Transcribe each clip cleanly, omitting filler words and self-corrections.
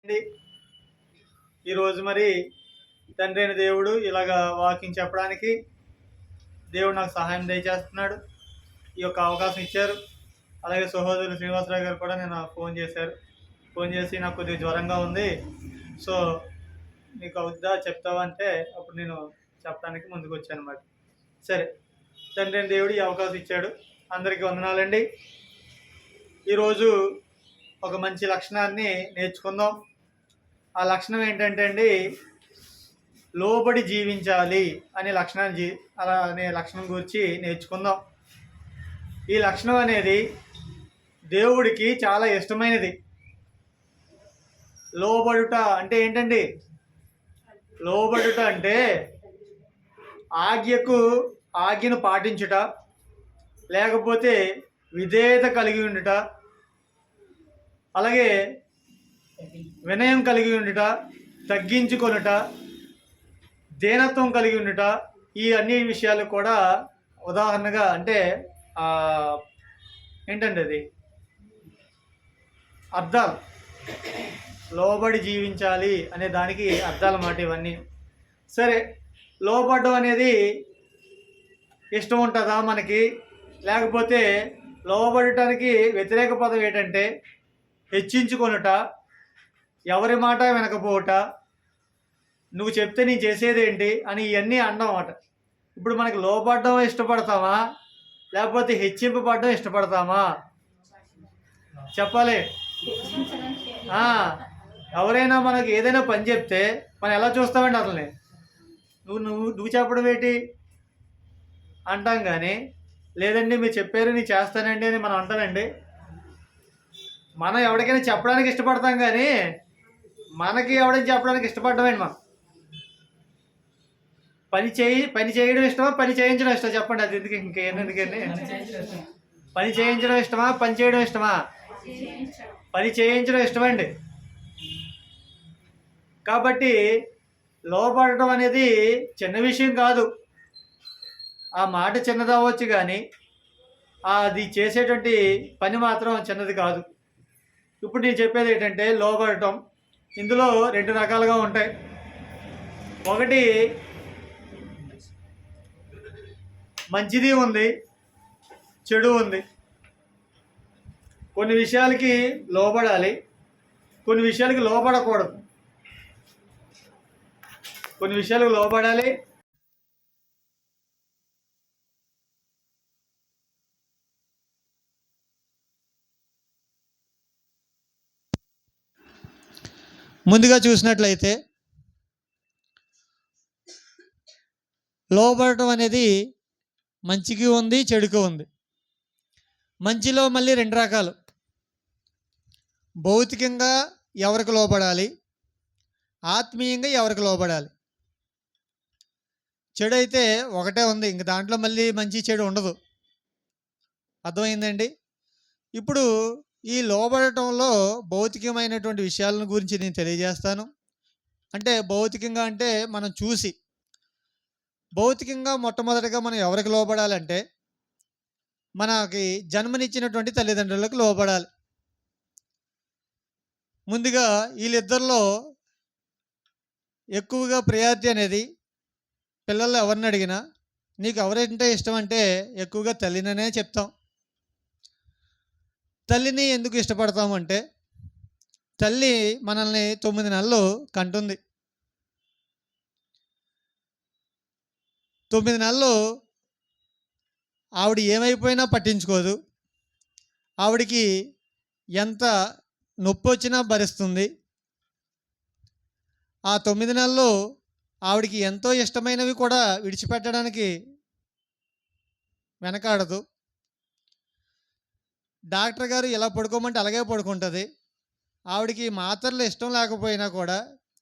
అండి. ఈరోజు మరి తండ్రి అయిన దేవుడు ఇలాగా వాకింగ్ చెప్పడానికి దేవుడు నాకు సహాయం దయచేస్తున్నాడు. ఈ యొక్క అవకాశం ఇచ్చారు. అలాగే సహోదరులు శ్రీనివాసరావు గారు కూడా నేను ఫోన్ చేశారు. ఫోన్ చేసి నాకు కొద్దిగా జ్వరంగా ఉంది, సో నీకు అవుద్దా చెప్తావా అంటే అప్పుడు నేను చెప్పడానికి ముందుకు వచ్చాను అన్నమాట. సరే, తండ్రి అయిన దేవుడు ఈ అవకాశం ఇచ్చాడు. అందరికీ వందనాలండి. ఈరోజు ఒక మంచి లక్షణాన్ని నేర్చుకుందాం. ఆ లక్షణం ఏంటంటే అండి, లోబడి జీవించాలి అనే లక్షణం గురించి నేర్చుకుందాం. ఈ లక్షణం అనేది దేవుడికి చాలా ఇష్టమైనది. లోబడుట అంటే ఏంటండి? లోబడుట అంటే ఆజ్ఞను పాటించుట, లేకపోతే విధేయత కలిగి ఉండుట, అలాగే వినయం కలిగి ఉండుట, తగ్గించుకొనుట, దీనత్వం కలిగి ఉండుట, ఈ అన్ని విషయాలు కూడా ఉదాహరణగా అంటే ఏంటండి అది అర్థాలు. లోబడి జీవించాలి అనే దానికి అర్థాలు మాట ఇవన్నీ. సరే, లోబడ్డం అనేది ఇష్టం ఉంటుందా మనకి? లేకపోతే లోబడటానికి వ్యతిరేక పదం ఏంటంటే హెచ్చించుకొనుట, ఎవరి మాట వినకపోవట, నువ్వు చెప్తే నేను చేసేదేంటి అని ఇవన్నీ అనడం అన్నమాట. ఇప్పుడు మనకి లోబడ్డం ఇష్టపడతామా లేకపోతే హెచ్చింపబడడం ఇష్టపడతామా? చెప్పాలి. ఎవరైనా మనకి ఏదైనా పని చెప్తే మనం ఎలా చూస్తామండి? అసలు నువ్వు నువ్వు నువ్వు చెప్పడం ఏంటి అంటాం, కానీ లేదండి మీరు చెప్పారు నేను చేస్తానండి అని మనం అంటానండి. మనం ఎవరికైనా చెప్పడానికి ఇష్టపడతాం, కానీ మనకి ఎవరైనా చెప్పడానికి ఇష్టపడమేంటి? మనం పని చేయడం ఇష్టమా, పని చేయించడం ఇష్టమా? చెప్పండి. అది ఎందుకండి పని చేయించడం ఇష్టమా, పని చేయడం ఇష్టమా? పని చేయించడం ఇష్టమండి. కాబట్టి లోబడటం అనేది చిన్న విషయం కాదు. ఆ మాట చిన్నదవ్వచ్చు, కానీ అది చేసేటువంటి పని మాత్రం చిన్నది కాదు. ఇప్పుడు నేను చెప్పేది ఏంటంటే లోబడటం ఇందులో 2 రకాలుగా ఉంటాయి. ఒకటి మంచిది ఉంది, చెడు ఉంది. కొన్ని విషయాలకి లోబడాలి, కొన్ని విషయాలకి లోబడకూడదు. కొన్ని విషయాలకు లోబడాలి, ముందుగా చూసినట్లయితే లోబడటం అనేది మంచికి ఉంది, చెడుకు ఉంది. మంచిలో మళ్ళీ 2 రకాలు. భౌతికంగా ఎవరికి లోబడాలి, ఆత్మీయంగా ఎవరికి లోబడాలి. చెడు అయితే ఒకటే ఉంది, ఇంక దాంట్లో మళ్ళీ మంచి చెడు ఉండదు. అర్థమైందండి? ఇప్పుడు ఈ లోబడటంలో భౌతికమైనటువంటి విషయాలను గురించి నేను తెలియజేస్తాను. అంటే భౌతికంగా అంటే మనం చూసి, భౌతికంగా మొట్టమొదటిగా మనం ఎవరికి లోబడాలంటే మనకి జన్మనిచ్చినటువంటి తల్లిదండ్రులకు లోబడాలి. ముందుగా వీళ్ళిద్దరిలో ఎక్కువగా ప్రయారిటీ అనేది, పిల్లలు ఎవరిని అడిగినా నీకు ఎవరంటే ఇష్టం అంటే ఎక్కువగా తల్లిననే చెప్తాం. తల్లిని ఎందుకు ఇష్టపడతామంటే తల్లి మనల్ని 9 నెలలు కంటుంది. 9 నెలలు ఆవిడ ఏమైపోయినా పట్టించుకోదు. ఆవిడికి ఎంత నొప్పి వచ్చినా భరిస్తుంది. ఆ 9 నెలలు ఆవిడికి ఎంతో ఇష్టమైనవి కూడా విడిచిపెట్టడానికి వెనకాడదు. డాక్టర్ గారు ఇలా పడుకోమంటే అలాగే పడుకుంటుంది. ఆవిడికి మాత్రలు ఇష్టం లేకపోయినా కూడా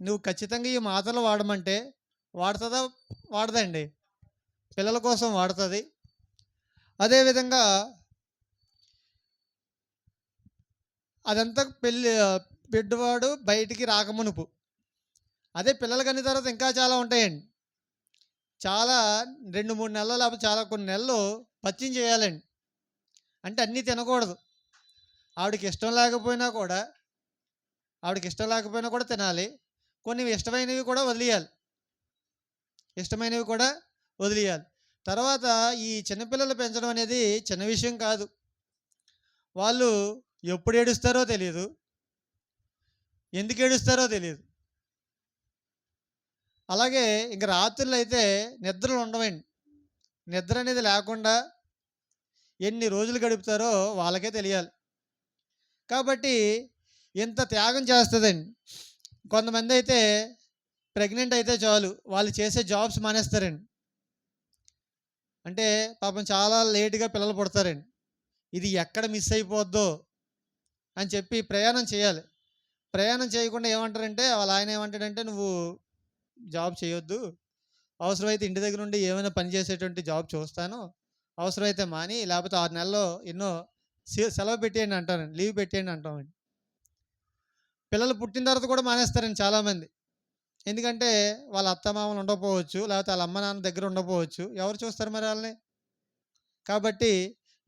నువ్వు ఖచ్చితంగా ఈ మాత్రలు వాడమంటే వాడుతుందా? వాడదండి. పిల్లల కోసం వాడుతుంది. అదేవిధంగా అదంతా బిడ్డవాడు బయటికి రాకమునుపు. అదే పిల్లలు కన్న తర్వాత ఇంకా చాలా ఉంటాయండి. చాలా 2-3 నెలలు లేకపోతే చాలా కొన్ని నెలలు పత్యం చేయాలండి. అంటే అన్నీ తినకూడదు. ఆవిడకి ఇష్టం లేకపోయినా కూడా ఆవిడకి ఇష్టం లేకపోయినా కూడా తినాలి. కొన్ని ఇష్టమైనవి కూడా వదిలేయాలి. ఇష్టమైనవి కూడా వదిలేయాలి. తర్వాత ఈ చిన్నపిల్లలు పెంచడం అనేది చిన్న విషయం కాదు. వాళ్ళు ఎప్పుడు ఏడుస్తారో తెలియదు. ఎందుకు ఏడుస్తారో తెలియదు. అలాగే ఇంక రాత్రులు అయితే నిద్రలు ఉండవండి. నిద్ర అనేది లేకుండా ఎన్ని రోజులు గడుపుతారో వాళ్ళకే తెలియాలి. కాబట్టి ఇంత త్యాగం చేస్తుందండి. కొంతమంది అయితే ప్రెగ్నెంట్ అయితే చాలు వాళ్ళు చేసే జాబ్స్ మానేస్తారండి. అంటే పాపం చాలా లేటుగా పిల్లలు పుడతారండి. ఇది ఎక్కడ మిస్ అయిపోద్దో అని చెప్పి ప్రయాణం చేయాలి. ప్రయాణం చేయకుండా ఏమంటారంటే వాళ్ళ ఆయన ఏమంటాడంటే, నువ్వు జాబ్ చేయొద్దు, అవసరమైతే ఇంటి దగ్గర నుండి ఏమైనా పని చేసేటువంటి జాబ్ చూస్తాను, అవసరమైతే మాని, లేకపోతే 6 నెలల్లో ఎన్నో సెలవు పెట్టేయండి అంటారండి, లీవ్ పెట్టేయండి అంటామండి. పిల్లలు పుట్టిన తర్వాత కూడా మానేస్తారండి చాలామంది. ఎందుకంటే వాళ్ళ అత్తమామలు ఉండకపోవచ్చు, లేకపోతే వాళ్ళ అమ్మ నాన్న దగ్గర ఉండకపోవచ్చు, ఎవరు చూస్తారు మరి వాళ్ళని? కాబట్టి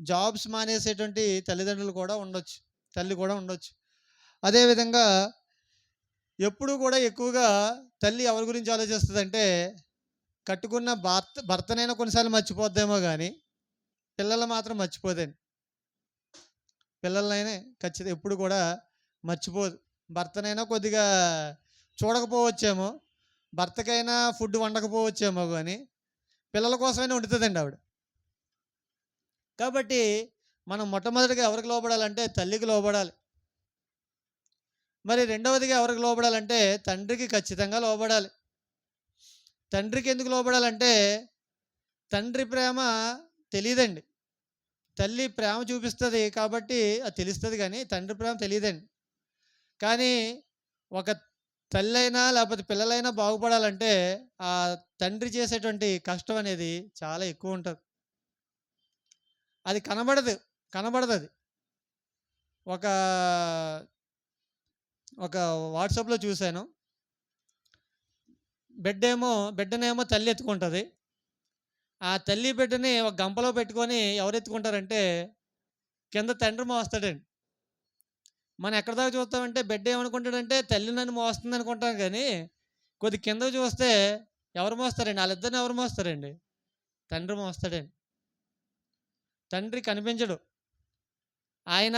జాబ్స్ మానేసేటువంటి తల్లిదండ్రులు కూడా ఉండొచ్చు, తల్లి కూడా ఉండొచ్చు. అదేవిధంగా ఎప్పుడు కూడా ఎక్కువగా తల్లి ఎవరి గురించి ఆలోచిస్తుందంటే, కట్టుకున్న భర్తనైనా కొన్నిసార్లు మర్చిపోద్దేమో కానీ పిల్లలు మాత్రం మర్చిపోదండి. పిల్లలైనా ఖచ్చితంగా ఎప్పుడు కూడా మర్చిపోదు. భర్తనైనా కొద్దిగా చూడకపోవచ్చేమో, భర్తకైనా ఫుడ్ వండకపోవచ్చేమో కానీ పిల్లల కోసమైనా వండుతుందండి ఆవిడ. కాబట్టి మనం మొట్టమొదటిగా ఎవరికి లోబడాలంటే తల్లికి లోబడాలి. మరి రెండవదిగా ఎవరికి లోబడాలంటే తండ్రికి ఖచ్చితంగా లోబడాలి. తండ్రికి ఎందుకు లోబడాలంటే తండ్రి ప్రేమ తెలియదండి. తల్లి ప్రేమ చూపిస్తుంది కాబట్టి అది తెలుస్తుంది, కానీ తండ్రి ప్రేమ తెలియదండి. కానీ ఒక తల్లి అయినా లేకపోతే పిల్లలైనా బాగుపడాలంటే ఆ తండ్రి చేసేటువంటి కష్టం అనేది చాలా ఎక్కువ ఉంటుంది. అది కనబడదు అది. ఒక ఒక వాట్సాప్లో చూశాను. బిడ్డనేమో తల్లి ఎత్తుకుంటుంది. ఆ తల్లి బిడ్డని ఒక గంపలో పెట్టుకొని ఎవరు ఎత్తుకుంటారంటే కింద తండ్రి మోస్తాడండి. మనం ఎక్కడ దాకా చూస్తామంటే బిడ్డ ఏమనుకుంటాడంటే తల్లి నన్ను మోస్తుంది అనుకుంటాం, కానీ కొద్ది కిందకు చూస్తే ఎవరు మోస్తారండి? వాళ్ళిద్దరిని ఎవరు మోస్తారండి? తండ్రి మోస్తాడండి. తండ్రి కనిపించడు. ఆయన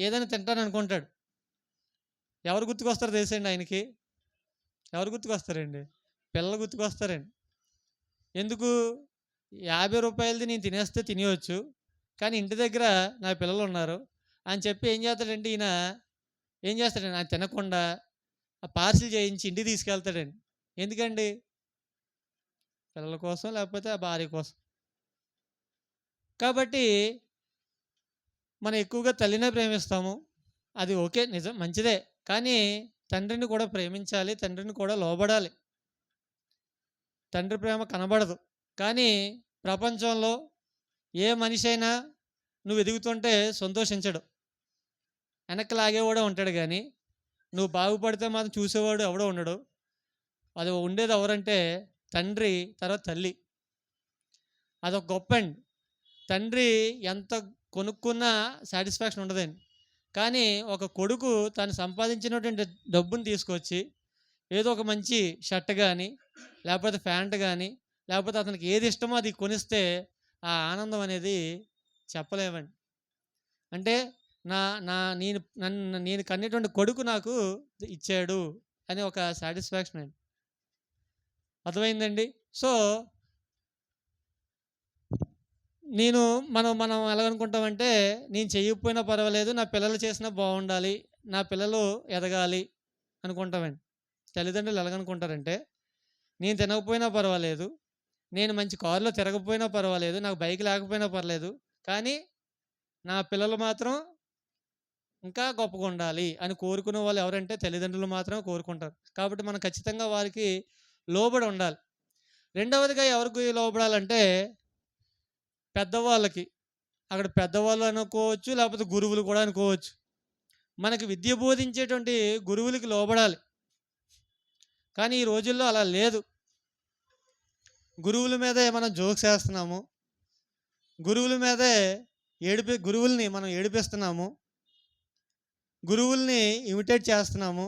ఏదైనా తింటాను అనుకుంటాడు. ఎవరు గుర్తుకొస్తారు తెలుసండి ఆయనకి? ఎవరు గుర్తుకొస్తారండి? పిల్లలు గుర్తుకొస్తారండి. ఎందుకు? 50 రూపాయలది నేను తినేస్తే తినేయచ్చు, కానీ ఇంటి దగ్గర నా పిల్లలు ఉన్నారు అని చెప్పి ఏం చేస్తాడంటే ఆయన తినకుండా ఆ పార్సిల్ చేయించి ఇంటికి తీసుకెళ్తాడండి. ఎందుకండి? పిల్లల కోసం, లేకపోతే ఆ భార్య కోసం. కాబట్టి మనం ఎక్కువగా తల్లినే ప్రేమిస్తాము. అది ఓకే, నిజం, మంచిదే. కానీ తండ్రిని కూడా ప్రేమించాలి, తండ్రిని కూడా లోబడాలి. తండ్రి ప్రేమ కనబడదు. కానీ ప్రపంచంలో ఏ మనిషి అయినా నువ్వు ఎదుగుతుంటే సంతోషించడు, వెనక్కి లాగేవాడే ఉంటాడు, కానీ నువ్వు బాగుపడితే మాత్రం చూసేవాడు ఎవడో ఉండడు. అది ఉండేది ఎవరంటే తండ్రి, తర్వాత తల్లి. అదొక గొప్ప అండి. తండ్రి ఎంత కొనుక్కున్నా సాటిస్ఫాక్షన్ ఉండదండి. కానీ ఒక కొడుకు తను సంపాదించినటువంటి డబ్బును తీసుకొచ్చి ఏదో ఒక మంచి షర్ట్ కానీ, లేకపోతే ప్యాంట్ కానీ, లేకపోతే అతనికి ఏది ఇష్టమో అది కొనిస్తే ఆ ఆనందం అనేది చెప్పలేమండి. అంటే నా నా నేను కన్నటువంటి కొడుకు నాకు ఇచ్చాడు అని ఒక సాటిస్ఫాక్షన్ అండి. అర్థమైందండి? సో మనం ఎలాగనుకుంటామంటే, నేను చేయకపోయినా పర్వాలేదు, నా పిల్లలు చేసినా బాగుండాలి, నా పిల్లలు ఎదగాలి అనుకుంటామండి. తల్లిదండ్రులు ఎలాగనుకుంటారంటే, నేను తినకపోయినా పర్వాలేదు, నేను మంచి కారులో తిరగకపోయినా పర్వాలేదు, నాకు బైక్ లేకపోయినా పర్లేదు, కానీ నా పిల్లలు మాత్రం ఇంకా గొప్పగా ఉండాలి అని కోరుకునే వాళ్ళు ఎవరంటే తల్లిదండ్రులు మాత్రమే కోరుకుంటారు. కాబట్టి మనం ఖచ్చితంగా వారికి లోబడి ఉండాలి. రెండవదిగా ఎవరికి లోబడాలంటే పెద్దవాళ్ళకి. అక్కడ పెద్దవాళ్ళు అనుకోవచ్చు, లేకపోతే గురువులు కూడా అనుకోవచ్చు. మనకి విద్య బోధించేటువంటి గురువులకి లోబడాలి. కానీ ఈ రోజుల్లో అలా లేదు. గురువుల మీదే మనం జోక్స్ వేస్తున్నాము, గురువుల మీదే గురువుల్ని మనం ఏడిపిస్తున్నాము. గురువుల్ని ఇమిటేట్ చేస్తున్నాము.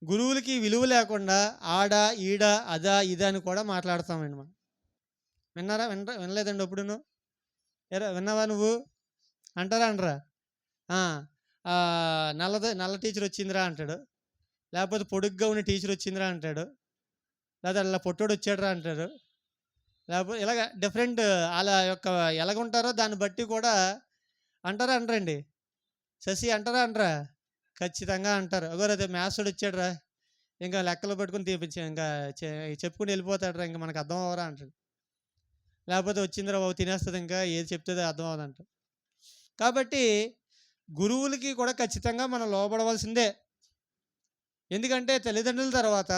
గురువులకి విలువ లేకుండా ఆడ ఈడ అదా ఇదా అని కూడా మాట్లాడతామండి మనం. విన్నారా? వినలేదండి ఎప్పుడును? ఎరా విన్నావా నువ్వు? అంటారా అనరా? ఆ, ఆ, నల్ల టీచర్ వచ్చిందిరా అంటాడు, లేకపోతే పొడుగ్గా ఉన్న టీచర్ వచ్చిందిరా అంటాడు, లేదా అలా పొట్టోడు వచ్చాడురా అంటాడు, లేకపోతే ఇలాగ డిఫరెంట్ వాళ్ళ యొక్క ఎలాగుంటారో దాన్ని బట్టి కూడా అంటారా అనరండి? శశి అంటారా అనరా? ఖచ్చితంగా అంటారు. అదే మ్యాథ్స్ వాడు వచ్చాడురా, ఇంకా లెక్కలు పట్టుకుని తీపించి ఇంకా చెప్పుకుని వెళ్ళిపోతాడురా, ఇంకా మనకు అర్థం అవ్వరా అంటాడు. లేకపోతే వచ్చిందిరా బాబు తినేస్తుంది, ఇంకా ఏది చెప్తే అర్థం అవ్వదంట. కాబట్టి గురువులకి కూడా ఖచ్చితంగా మనం లోబడవలసిందే. ఎందుకంటే తల్లిదండ్రుల తర్వాత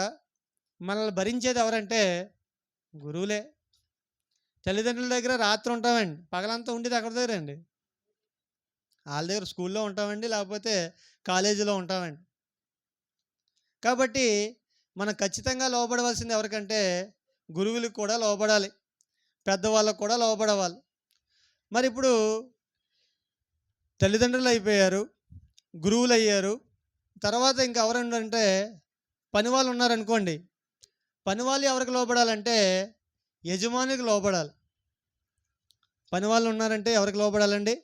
మనల్ని భరించేది ఎవరంటే గురువులే. తల్లిదండ్రుల దగ్గర రాత్రి ఉంటామండి, పగలంతా ఉండేది ఎక్కడి దగ్గర అండి? వాళ్ళ దగ్గర స్కూల్లో ఉంటామండి, లేకపోతే కాలేజీలో ఉంటామండి. కాబట్టి మనం ఖచ్చితంగా లోబడవలసింది ఎవరికంటే గురువులకు కూడా లోబడాలి, పెద్దవాళ్ళకు కూడా లోబడవాలి. మరి ఇప్పుడు తల్లిదండ్రులు అయిపోయారు, గురువులు అయ్యారు, తర్వాత ఇంకా ఎవరంటే పని వాళ్ళు ఉన్నారనుకోండి. పని వాళ్ళు ఎవరికి లోబడాలంటే యజమానికి లోబడాలి. పని వాళ్ళు ఉన్నారంటే ఎవరికి లోబడాలండి?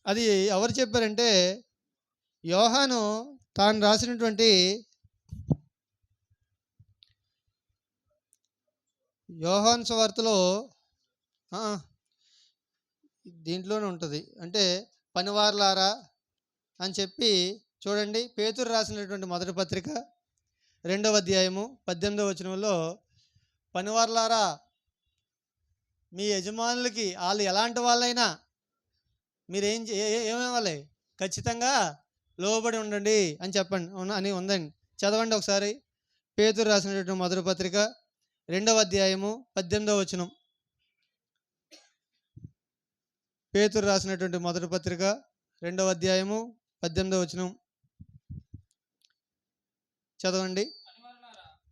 అది ఎవరు చెప్పారంటే యోహాను తాను రాసినటువంటి యోహాను సువార్తలో దీంట్లోనే ఉంటుంది. అంటే పనివార్లారా అని చెప్పి చూడండి, పేతురు రాసినటువంటి మొదటి పత్రిక 2వ అధ్యాయము 18వ వచనంలో, పనివార్లారా మీ యజమానులకి వాళ్ళు ఎలాంటి వాళ్ళైనా మీరేం ఏమేవాలి ఖచ్చితంగా లోబడి ఉండండి అని చెప్పండి అని ఉందండి. చదవండి ఒకసారి. పేతురు రాసినటువంటి మొదటి పత్రిక 2వ అధ్యాయము 18వ వచనం. పేతురు రాసినటువంటి మొదటి పత్రిక 2వ అధ్యాయము 18వ వచనం చదవండి.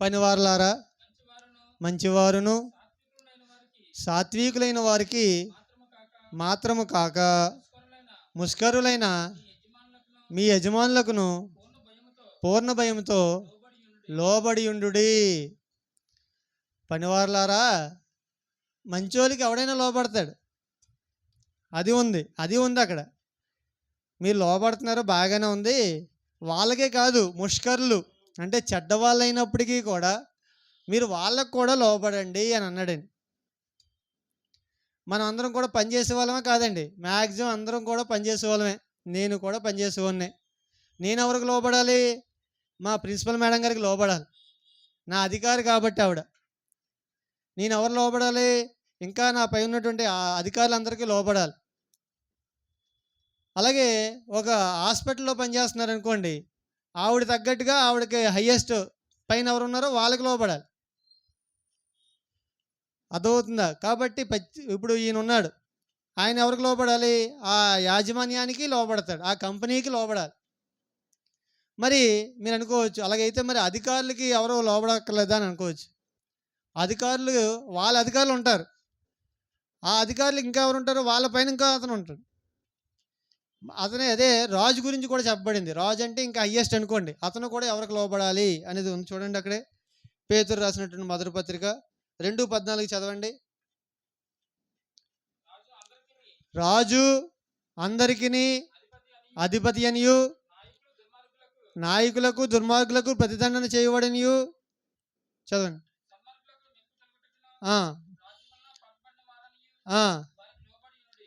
పనివారులారా మంచివారును సాత్వికులైన వారికి మాత్రము కాక ముష్కరులైన మీ యజమానులకును పూర్ణ భయముతో లోబడి ఉండుడి. పనివారులారా, మంచోళ్ళకి ఎవడైనా లోబడతాడు, అది ఉంది అక్కడ. మీరు లోబడుతున్నారు బాగానే ఉంది. వాళ్ళకే కాదు, ముష్కరులు అంటే చెడ్డవాళ్ళు అయినప్పటికీ కూడా మీరు వాళ్ళకు కూడా లోబడండి అని అన్నాడండి. మనం అందరం కూడా పనిచేసే వాళ్ళమే కాదండి, మ్యాక్సిమం అందరం కూడా పనిచేసే వాళ్ళమే. నేను కూడా పనిచేసేవాడిని. నేను ఎవరికి లోబడాలి? మా ప్రిన్సిపల్ మేడం గారికి లోబడాలి, నా అధికారి కాబట్టి ఆవిడ. నేను ఎవరు లోబడాలి? ఇంకా నా పై ఉన్నటువంటి అధికారులందరికీ లోబడాలి. అలాగే ఒక హాస్పిటల్లో పనిచేస్తున్నారు అనుకోండి, ఆవిడ తగ్గట్టుగా ఆవిడకి హయ్యెస్ట్ పైన ఎవరు ఉన్నారో వాళ్ళకి లోబడాలి. అర్థమవుతుందా? కాబట్టి ఇప్పుడు ఈయన ఉన్నాడు, ఆయన ఎవరికి లోబడాలి? ఆ యాజమాన్యానికి లోబడతాడు, ఆ కంపెనీకి లోబడాలి. మరి మీరు అనుకోవచ్చు, అలాగైతే మరి అధికారులకి ఎవరో లోబడక్కర్లేదా అని అనుకోవచ్చు. అధికారులు వాళ్ళ అధికారులు ఉంటారు, ఆ అధికారులు ఇంకా ఎవరు ఉంటారు? వాళ్ళ పైన ఇంకా అతను ఉంటాడు. అతనే అదే రాజు గురించి కూడా చెప్పబడింది. రాజు అంటే ఇంకా హయ్యెస్ట్ అనుకోండి, అతను కూడా ఎవరికి లోబడాలి అనేది ఉంది. చూడండి అక్కడే పేతురు రాసినటువంటి మొదటి పత్రిక 2:14 చదవండి. రాజు అందరికిని అధిపతి అనియు నాయకులకు దుర్మార్గులకు ప్రతిదండన చేయబడినయు. చదవండి.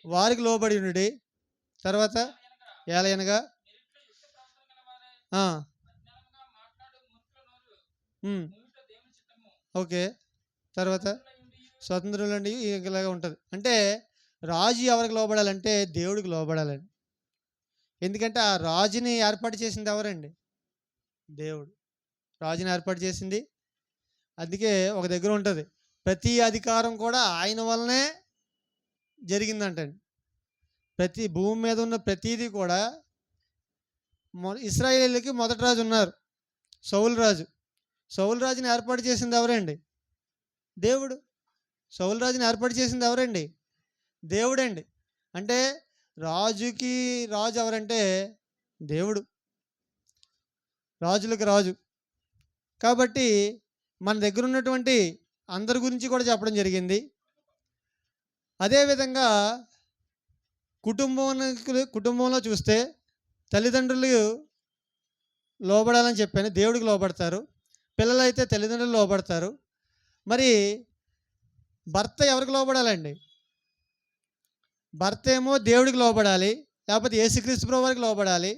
వారికి లోబడి ఉండి. తర్వాత ఏలయనగా ఓకే. తర్వాత స్వతంత్రులు అండి ఇలాగా ఉంటుంది. అంటే రాజు ఎవరికి లోబడాలంటే దేవుడికి లోబడాలండి. ఎందుకంటే ఆ రాజుని ఏర్పాటు చేసింది ఎవరండి? దేవుడు. రాజుని ఏర్పాటు చేసింది. అందుకే ఒక దగ్గర ఉంటుంది, ప్రతి అధికారం కూడా ఆయన వల్లనే జరిగిందంటండి. ప్రతి భూమి మీద ఉన్న ప్రతిదీ కూడా. ఇశ్రాయేలీయులకి మొదటి రాజు ఉన్నారు, సౌలు రాజు. సౌలు రాజుని ఏర్పాటు చేసింది ఎవరండి? దేవుడు. సౌలు రాజుని ఏర్పాటు చేసింది ఎవరండి? దేవుడండి. అంటే రాజుకి రాజు ఎవరంటే దేవుడు, రాజులకు రాజు. కాబట్టి మన దగ్గర ఉన్నటువంటి అందరి గురించి కూడా చెప్పడం జరిగింది. అదేవిధంగా కుటుంబంలో చూస్తే తల్లిదండ్రులు లోబడాలని చెప్పాను, దేవుడికి లోబడతారు. పిల్లలైతే తల్లిదండ్రులు లోబడతారు. మరి భర్త ఎవరికి లోబడాలండి? భర్త ఏమో దేవుడికి లోబడాలి, లేకపోతే యేసుక్రీస్తు ప్రభువు వారికి లోబడాలి.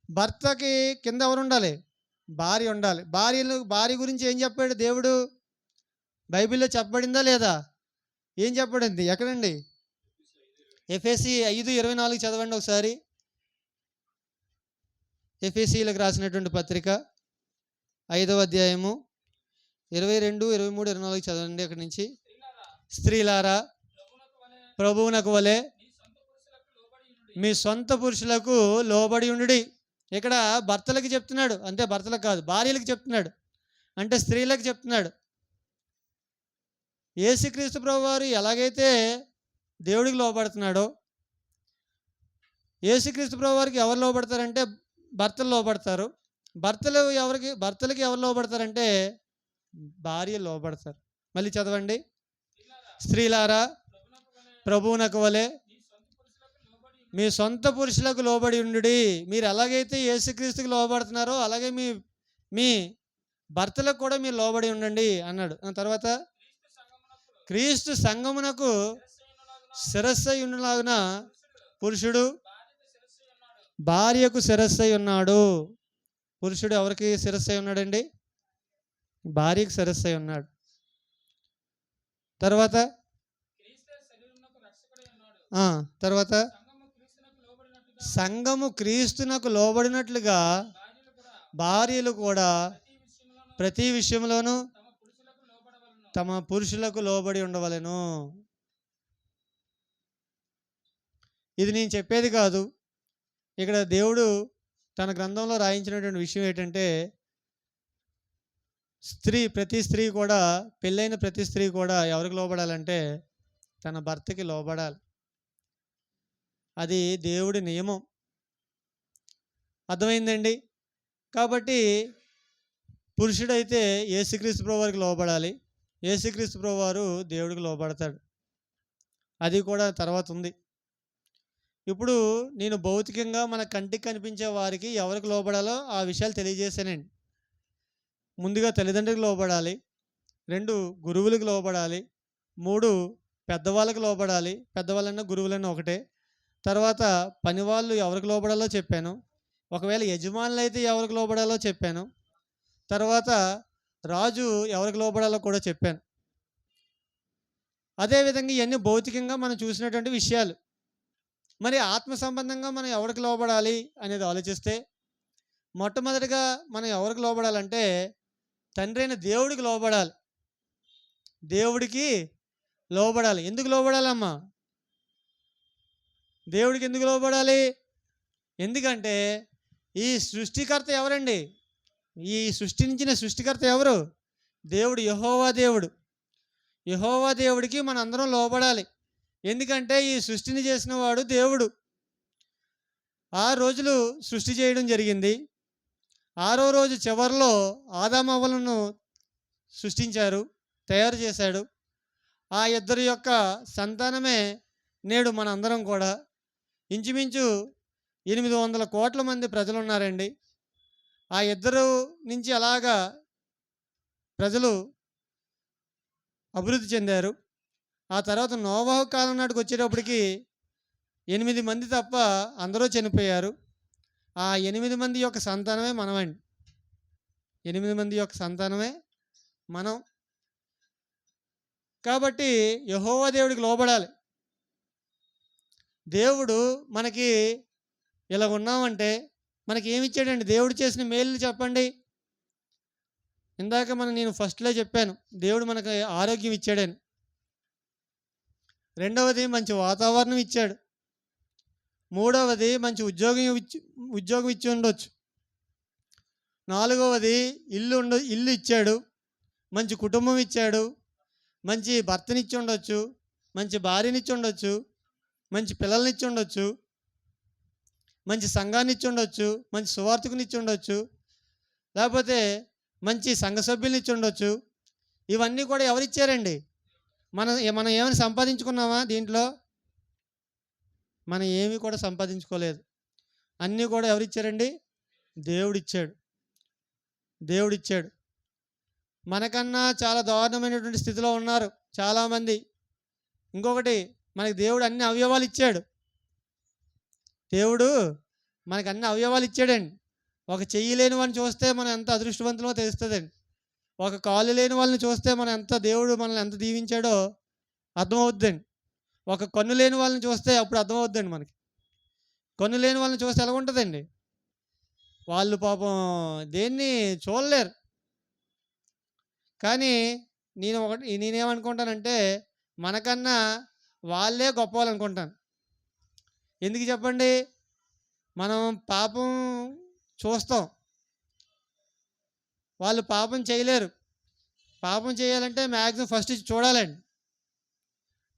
భర్తకి కింద ఎవరు ఉండాలి? భార్య ఉండాలి. భార్య గురించి ఏం చెప్పాడు దేవుడు? బైబిల్లో చెప్పబడిందా లేదా? ఏం చెప్పబడింది? ఎక్కడండి? ఎఫెసీ 5:24 చదవండి ఒకసారి. ఎఫెసీలకు రాసినటువంటి పత్రిక 5వ అధ్యాయము 22, 23, 24 చదవండి. అక్కడి నుంచి. స్త్రీలారా ప్రభువునకు వలె మీ సొంత పురుషులకు లోబడి ఉండుడి. ఇక్కడ భర్తలకు చెప్తున్నాడు, అంటే భర్తలకు కాదు, భార్యలకు చెప్తున్నాడు, అంటే స్త్రీలకు చెప్తున్నాడు. యేసుక్రీస్తు ప్రభువారు ఎలాగైతే దేవుడికి లోబడుతున్నాడో, యేసుక్రీస్తు ప్రభువారికి ఎవరు లోబడతారంటే భర్తలు లోబడతారు. భర్తలకి ఎవరు లోబడతారంటే భార్య లోబడతారు. మళ్ళీ చదవండి. స్త్రీలారా ప్రభువునకు వలె మీ సొంత పురుషులకు లోబడి ఉండుడి. మీరు ఎలాగైతే యేసుక్రీస్తుకి లోబడుతున్నారో అలాగే మీ భర్తలకు కూడా మీరు లోబడి ఉండండి అన్నాడు. తర్వాత క్రీస్తు సంఘమునకు శిరస్సై ఉన్నలాగున పురుషుడు భార్యకు శిరస్సై ఉన్నాడు. పురుషుడు ఎవరికి శిరస్సై ఉన్నాడండి? భార్యకు శిరస్సై ఉన్నాడు. తర్వాత సంఘము క్రీస్తునకు లోబడినట్లుగా భార్యలు కూడా ప్రతి విషయంలోనూ తమ పురుషులకు లోబడి ఉండవలెను. ఇది నేను చెప్పేది కాదు. ఇక్కడ దేవుడు తన గ్రంథంలో రాయించినటువంటి విషయం ఏంటంటే, ప్రతి స్త్రీ కూడా, పెళ్ళైన ప్రతి స్త్రీ కూడా ఎవరికి లోబడాలంటే తన భర్తకి లోబడాలి. అది దేవుడి నియమం. అర్థమైందండి? కాబట్టి పురుషుడైతే యేసుక్రీస్తు ప్రభువారికి లోబడాలి, యేసుక్రీస్తు ప్రభువారు దేవుడికి లోబడతాడు. అది కూడా తర్వాత ఉంది. ఇప్పుడు నేను భౌతికంగా మన కంటికి కనిపించే వారికి ఎవరికి లోబడాలో ఆ విషయాలు తెలియజేశానండి. ముందుగా తల్లిదండ్రులకు లోబడాలి, 2 గురువులకు లోబడాలి, 3 పెద్దవాళ్ళకి లోబడాలి. పెద్దవాళ్ళన్నా గురువులన్నా ఒకటే. తర్వాత పనివాళ్ళు ఎవరికి లోబడాలో చెప్పాను. ఒకవేళ యజమానులు అయితే ఎవరికి లోబడాలో చెప్పాను. తర్వాత రాజు ఎవరికి లోబడాలో కూడా చెప్పాను. అదేవిధంగా ఇవన్నీ భౌతికంగా మనం చూసినటువంటి విషయాలు. మరి ఆత్మ సంబంధంగా మనం ఎవరికి లోబడాలి అనేది ఆలోచిస్తే, మొట్టమొదటిగా మనం ఎవరికి లోబడాలంటే తండ్రి అయిన దేవుడికి లోబడాలి. దేవుడికి లోబడాలి. ఎందుకు లోబడాలమ్మా? దేవుడికి ఎందుకు లోబడాలి? ఎందుకంటే ఈ సృష్టికర్త ఎవరండి? ఈ సృష్టించిన సృష్టికర్త ఎవరు? దేవుడు, యెహోవా దేవుడు. యెహోవా దేవుడికి మన అందరం లోబడాలి. ఎందుకంటే ఈ సృష్టిని చేసిన వాడు దేవుడు. 6 రోజులు సృష్టి చేయడం జరిగింది. 6వ రోజు చివరిలో ఆదాము హవ్వలను సృష్టించారు, తయారు చేశాడు. ఆ ఇద్దరి యొక్క సంతానమే నేడు మనందరం కూడా. ఇంచుమించు 800 కోట్ల మంది ప్రజలు ఉన్నారండి. ఆ ఇద్దరు నుంచి అలాగా ప్రజలు అభివృద్ధి చెందారు. ఆ తర్వాత నోవహు కాలం నాటికి వచ్చేటప్పటికి 8 మంది తప్ప అందరూ చనిపోయారు. ఆ 8 మంది యొక్క సంతానమే మనమండి. 8 మంది యొక్క సంతానమే మనం. కాబట్టి యెహోవా దేవుడికి లోబడాలి. దేవుడు మనకి ఇలా ఉన్నామంటే మనకి ఏమి ఇచ్చాడండి? దేవుడు చేసిన మేలు చెప్పండి. ఇందాక నేను ఫస్ట్లో చెప్పాను, దేవుడు మనకి ఆరోగ్యం ఇచ్చాడని. రెండవది మంచి వాతావరణం ఇచ్చాడు. మూడవది మంచి ఉద్యోగం ఇచ్చి ఉండొచ్చు. నాలుగవది ఇల్లు ఇచ్చాడు, మంచి కుటుంబం ఇచ్చాడు, మంచి భర్తనిచ్చి ఉండొచ్చు, మంచి భార్యనిచ్చి ఉండొచ్చు. మంచి పిల్లల్ని ఇచ్చి ఉండొచ్చు, మంచి సంఘాన్ని ఇచ్చి ఉండొచ్చు, మంచి సువార్థకుని ఇచ్చి ఉండొచ్చు, లేకపోతే మంచి సంఘ సభ్యుల్ని ఇచ్చి ఉండొచ్చు. ఇవన్నీ కూడా ఎవరిచ్చారండి? మనం మనం ఏమైనా సంపాదించుకున్నామా దీంట్లో? మనం ఏమీ కూడా సంపాదించుకోలేదు. అన్నీ కూడా ఎవరిచ్చారండి? దేవుడిచ్చాడు. దేవుడిచ్చాడు. మనకన్నా చాలా దారుణమైనటువంటి స్థితిలో ఉన్నారు చాలామంది. ఇంకొకటి, మనకి దేవుడు అన్ని అవయవాలు ఇచ్చాడు. దేవుడు మనకు అన్ని అవయవాలు ఇచ్చాడండి. ఒక చెయ్యి లేని వాడిని చూస్తే మనం ఎంత అదృష్టవంతులమో తెలుస్తుందండి. ఒక కాలు లేని వాళ్ళని చూస్తే మనం దేవుడు మనల్ని ఎంత దీవించాడో అర్థమవుద్దండి. ఒక కన్ను లేని వాళ్ళని చూస్తే అప్పుడు అర్థమవుద్దండి మనకి. కన్ను లేని వాళ్ళని చూస్తే ఎలా ఉంటుందండి? వాళ్ళు పాపం దేన్ని చూడలేరు. కానీ నేనేమనుకుంటానంటే, మనకన్నా వాళ్ళే గొప్పవాళ్ళు అనుకుంటాను. ఎందుకు చెప్పండి? మనం పాపం చూస్తాం, వాళ్ళు పాపం చేయలేరు. పాపం చేయాలంటే మ్యాక్సిమం ఫస్ట్ చూడాలండి.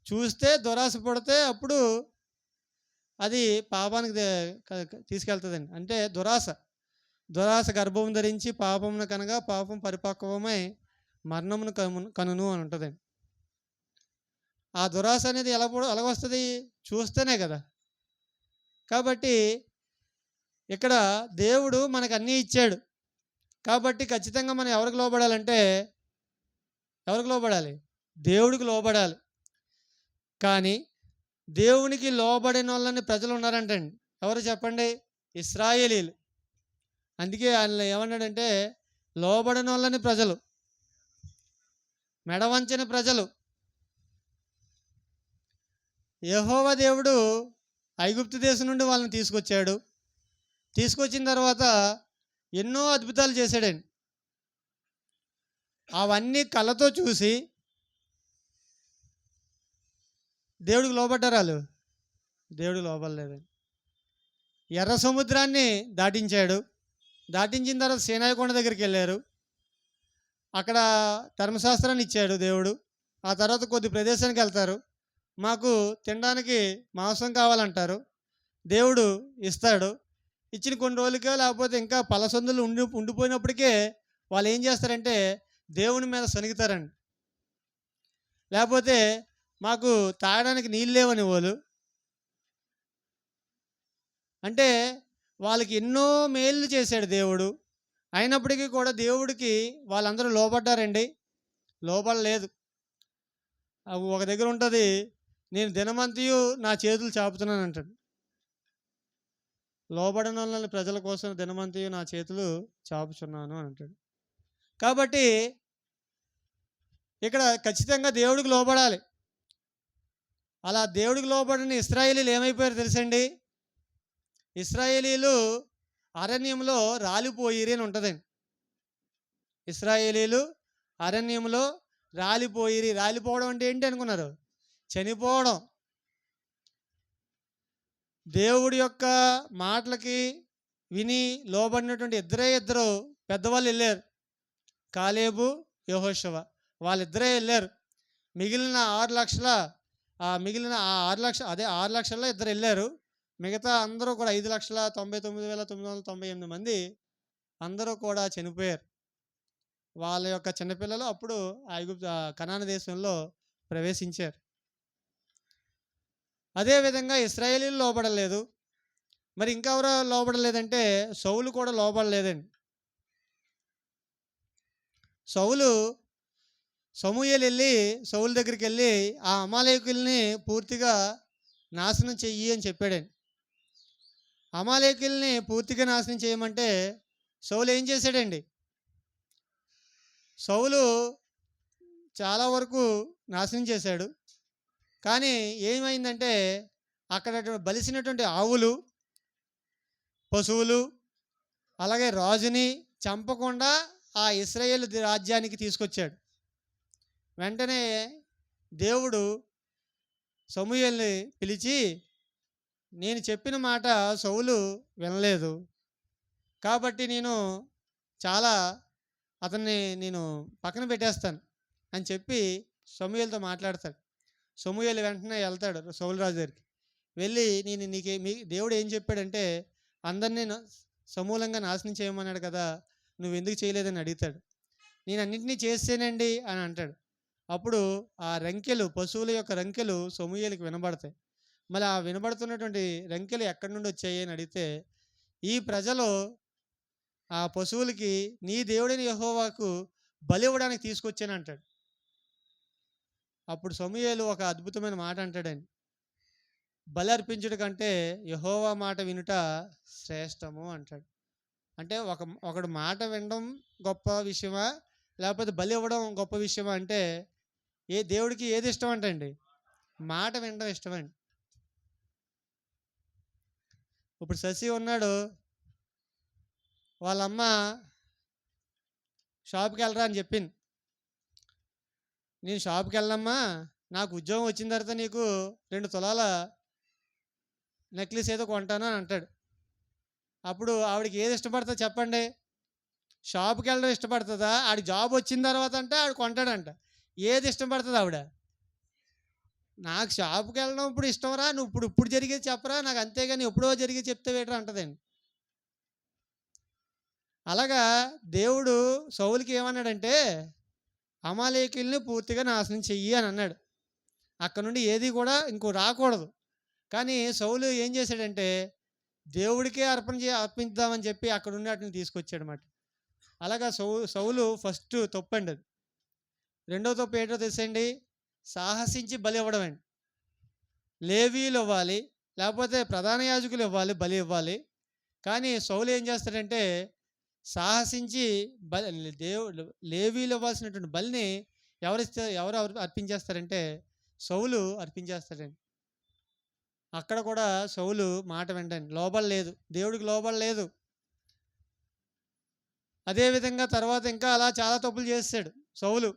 చూస్తే దురాశ పడితే అప్పుడు అది పాపానికి తీసుకెళ్తుందండి. అంటే దురాశ గర్భం ధరించి పాపమును కనగా పాపం పరిపక్వమై మరణమును కనును అని ఉంటుందండి. ఆ దురాశ అనేది ఎలాగొస్తుంది? చూస్తేనే కదా. కాబట్టి ఇక్కడ దేవుడు మనకు అన్నీ ఇచ్చాడు. కాబట్టి ఖచ్చితంగా మనం ఎవరికి లోబడాలంటే, ఎవరికి లోబడాలి? దేవుడికి లోబడాలి. కానీ దేవునికి లోబడిన వాళ్ళని ప్రజలు ఉన్నారంటండి. ఎవరు చెప్పండి? ఇశ్రాయేలీలు. అందుకే ఆయన ఏమన్నాడంటే, లోబడిన వాళ్ళని ప్రజలు, మెడవంచని ప్రజలు. యెహోవా దేవుడు ఐగుప్తు దేశం నుండి వాళ్ళని తీసుకొచ్చిన తర్వాత ఎన్నో అద్భుతాలు చేశాడండి. అవన్నీ కళ్ళతో చూసి దేవుడికి లోబడ్డారు వాళ్ళు? దేవుడికి లోబడలేదండి. ఎర్ర సముద్రాన్ని దాటించాడు. దాటించిన తర్వాత సీనాయి కొండ దగ్గరికి వెళ్ళారు. అక్కడ ధర్మశాస్త్రాన్ని ఇచ్చాడు దేవుడు. ఆ తర్వాత కొద్ది ప్రదేశానికి వెళ్తారు. మాకు తినడానికి మాంసం కావాలంటారు. దేవుడు ఇస్తాడు. ఇచ్చిన కొన్ని రోజులకే, లేకపోతే ఇంకా పలసందులు ఉండిపోయినప్పటికే వాళ్ళు ఏం చేస్తారంటే దేవుని మీద సణుగుతారండి. లేకపోతే మాకు తాగడానికి నీళ్ళు లేవని వాళ్ళు. అంటే వాళ్ళకి ఎన్నో మేళ్ళు చేశాడు దేవుడు. అయినప్పటికీ కూడా దేవుడికి వాళ్ళందరూ లోబడ్డారండి? లోబడలేదు. ఒక దగ్గర ఉంటుంది, నేను దినమంతయు నా చేతులు చాపుతున్నాను అంటాడు. లోబడిన వాళ్ళని ప్రజల కోసం దినమంతయు నా చేతులు చాపుచున్నాను అని అంటాడు. కాబట్టి ఇక్కడ ఖచ్చితంగా దేవుడికి లోబడాలి. అలా దేవుడికి లోబడిన ఇశ్రాయేలీలు ఏమైపోయారు తెలుసండి? ఇశ్రాయేలీలు అరణ్యంలో రాలిపోయిరి అని ఉంటుందండి. ఇశ్రాయేలీలు అరణ్యంలో రాలిపోయిరి. రాలిపోవడం అంటే ఏంటి అనుకున్నారు? చనిపోవడం. దేవుడి యొక్క మాటలకి విని లోబడినటువంటి ఇద్దరు పెద్దవాళ్ళు వెళ్ళారు. కాలేబు, యెహోషువ. వాళ్ళిద్దరే వెళ్ళారు. మిగిలిన 6 లక్షల 6 లక్షల్లో ఇద్దరు వెళ్ళారు. మిగతా అందరూ కూడా 5,99,998 మంది అందరూ కూడా చనిపోయారు. వాళ్ళ యొక్క చిన్నపిల్లలు అప్పుడు కనాను దేశంలో ప్రవేశించారు. అదేవిధంగా ఇశ్రాయేలీలు లోబడలేదు. మరి ఇంకెవరో లోబడలేదంటే సౌలు కూడా లోబడలేదండి. సమూయేలు వెళ్ళి సౌలు దగ్గరికి వెళ్ళి ఆ అమాలేకుల్ని పూర్తిగా నాశనం చెయ్యి అని చెప్పాడండి. అమాలేకుల్ని పూర్తిగా నాశనం చేయమంటే సౌలు ఏం చేశాడండి? సౌలు చాలా వరకు నాశనం చేశాడు. కానీ ఏమైందంటే అక్కడ బలిసినటువంటి ఆవులు, పశువులు, అలాగే రాజుని చంపకుండా ఆ ఇశ్రాయేలు రాజ్యానికి తీసుకొచ్చాడు. వెంటనే దేవుడు సమూయేలుని పిలిచి, నేను చెప్పిన మాట సౌలు వినలేదు కాబట్టి అతన్ని నేను పక్కన పెట్టేస్తాను అని చెప్పి సమూయేలుతో మాట్లాడతాడు. సమూయేలు వెంటనే వెళ్తాడు సౌలు రాజు దగ్గరికి. వెళ్ళి నేను మీ దేవుడు ఏం చెప్పాడంటే అందరినీ సమూలంగా నాశనం చేయమన్నాడు కదా, నువ్వు ఎందుకు చేయలేదని అడుగుతాడు. నేను అన్నింటినీ చేస్తేనండి అని అంటాడు. అప్పుడు ఆ రంకెలు, పశువుల యొక్క రంకెలు సమూయేలుకి వినబడతాయి. మళ్ళీ ఆ వినబడుతున్నటువంటి రంకెలు ఎక్కడి నుండి వచ్చాయి అని అడిగితే, ఈ ప్రజలు ఆ పశువులకి నీ దేవుడైన యెహోవాకు బలి ఇవ్వడానికి తీసుకొచ్చాను అంటాడు. అప్పుడు సమూయేలు ఒక అద్భుతమైన మాట అంటాడండి. బలి అర్పించుట కంటే యెహోవా మాట వినుట శ్రేష్టము అంటాడు. అంటే ఒకడు మాట వినడం గొప్ప విషయమా, లేకపోతే బలి ఇవ్వడం గొప్ప విషయమా అంటే దేవుడికి ఏది ఇష్టం అంటండి? మాట వినడం ఇష్టమండి. ఇప్పుడు శశి ఉన్నాడు, వాళ్ళమ్మ షాప్కి వెళ్ళరా అని చెప్పింది. నేను షాప్కి వెళ్ళమ్మా, నాకు ఉద్యోగం వచ్చిన తర్వాత నీకు 2 తులాల నెక్లెస్ ఏదో కొంటాను అని అంటాడు. అప్పుడు ఆవిడకి ఏది ఇష్టపడుతుందో చెప్పండి? షాప్కి వెళ్ళడం ఇష్టపడుతుందా, ఆడి జాబ్ వచ్చిన తర్వాత అంటే ఆడు కొంటాడంట. ఏది ఇష్టపడుతుంది ఆవిడ? నాకు షాప్కి వెళ్ళడం ఇప్పుడు ఇష్టంరా, నువ్వు ఇప్పుడు జరిగేది చెప్పరా నాకు, అంతేగాని ఎప్పుడో జరిగేది చెప్తే వేటరా అంటదండి. అలాగా దేవుడు సౌలుకి ఏమన్నాడంటే అమాలేకీయుల్ని పూర్తిగా నాశనం చెయ్యి అని అన్నాడు. అక్కడ నుండి ఏది కూడా ఇంకో రాకూడదు. కానీ సౌలు ఏం చేశాడంటే దేవుడికే అర్పిద్దామని చెప్పి అక్కడ ఉన్న వాటిని తీసుకొచ్చాడు అన్నమాట. అలాగా సౌలు ఫస్ట్ తప్పండి అది. రెండవ తప్పు ఏంటో తెలుసండి? సాహసించి బలి ఇవ్వడం అండి. లేవీలు ఇవ్వాలి, లేకపోతే ప్రధాన యాజకులు ఇవ్వాలి, బలి ఇవ్వాలి. కానీ సౌలు ఏం చేస్తాడంటే సాహసించి లేవీలు ఇవ్వాల్సినటువంటి బలిని ఎవరు అర్పించేస్తారంటే సౌలు అర్పించేస్తాడండి. అక్కడ కూడా సౌలు మాట వెంటండి, లోబడలేదు, దేవుడికి లోబడలేదు. అదేవిధంగా తర్వాత ఇంకా అలా చాలా తప్పులు చేస్తాడు సౌలు.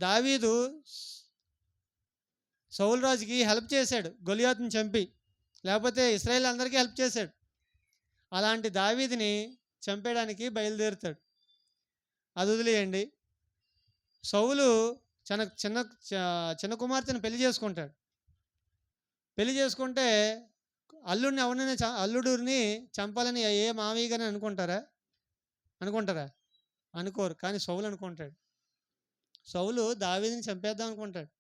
దావీదు సౌలు రాజుకి హెల్ప్ చేశాడు, గొలియాతుని చంపి, లేకపోతే ఇశ్రాయేల్ అందరికీ హెల్ప్ చేశాడు. అలాంటి దావీదుని చంపేయడానికి బయలుదేరుతాడు. అది వదిలేయండి. సౌలు చిన్న కుమార్తెను పెళ్లి చేసుకుంటాడు. పెళ్లి చేసుకుంటే అల్లుడిని చంపాలని ఏ మావయ్యగానే అనుకుంటారా? అనుకోరు. కానీ సౌలు అనుకుంటాడు. సౌలు దావీదుని చంపేద్దాం అనుకుంటాడు.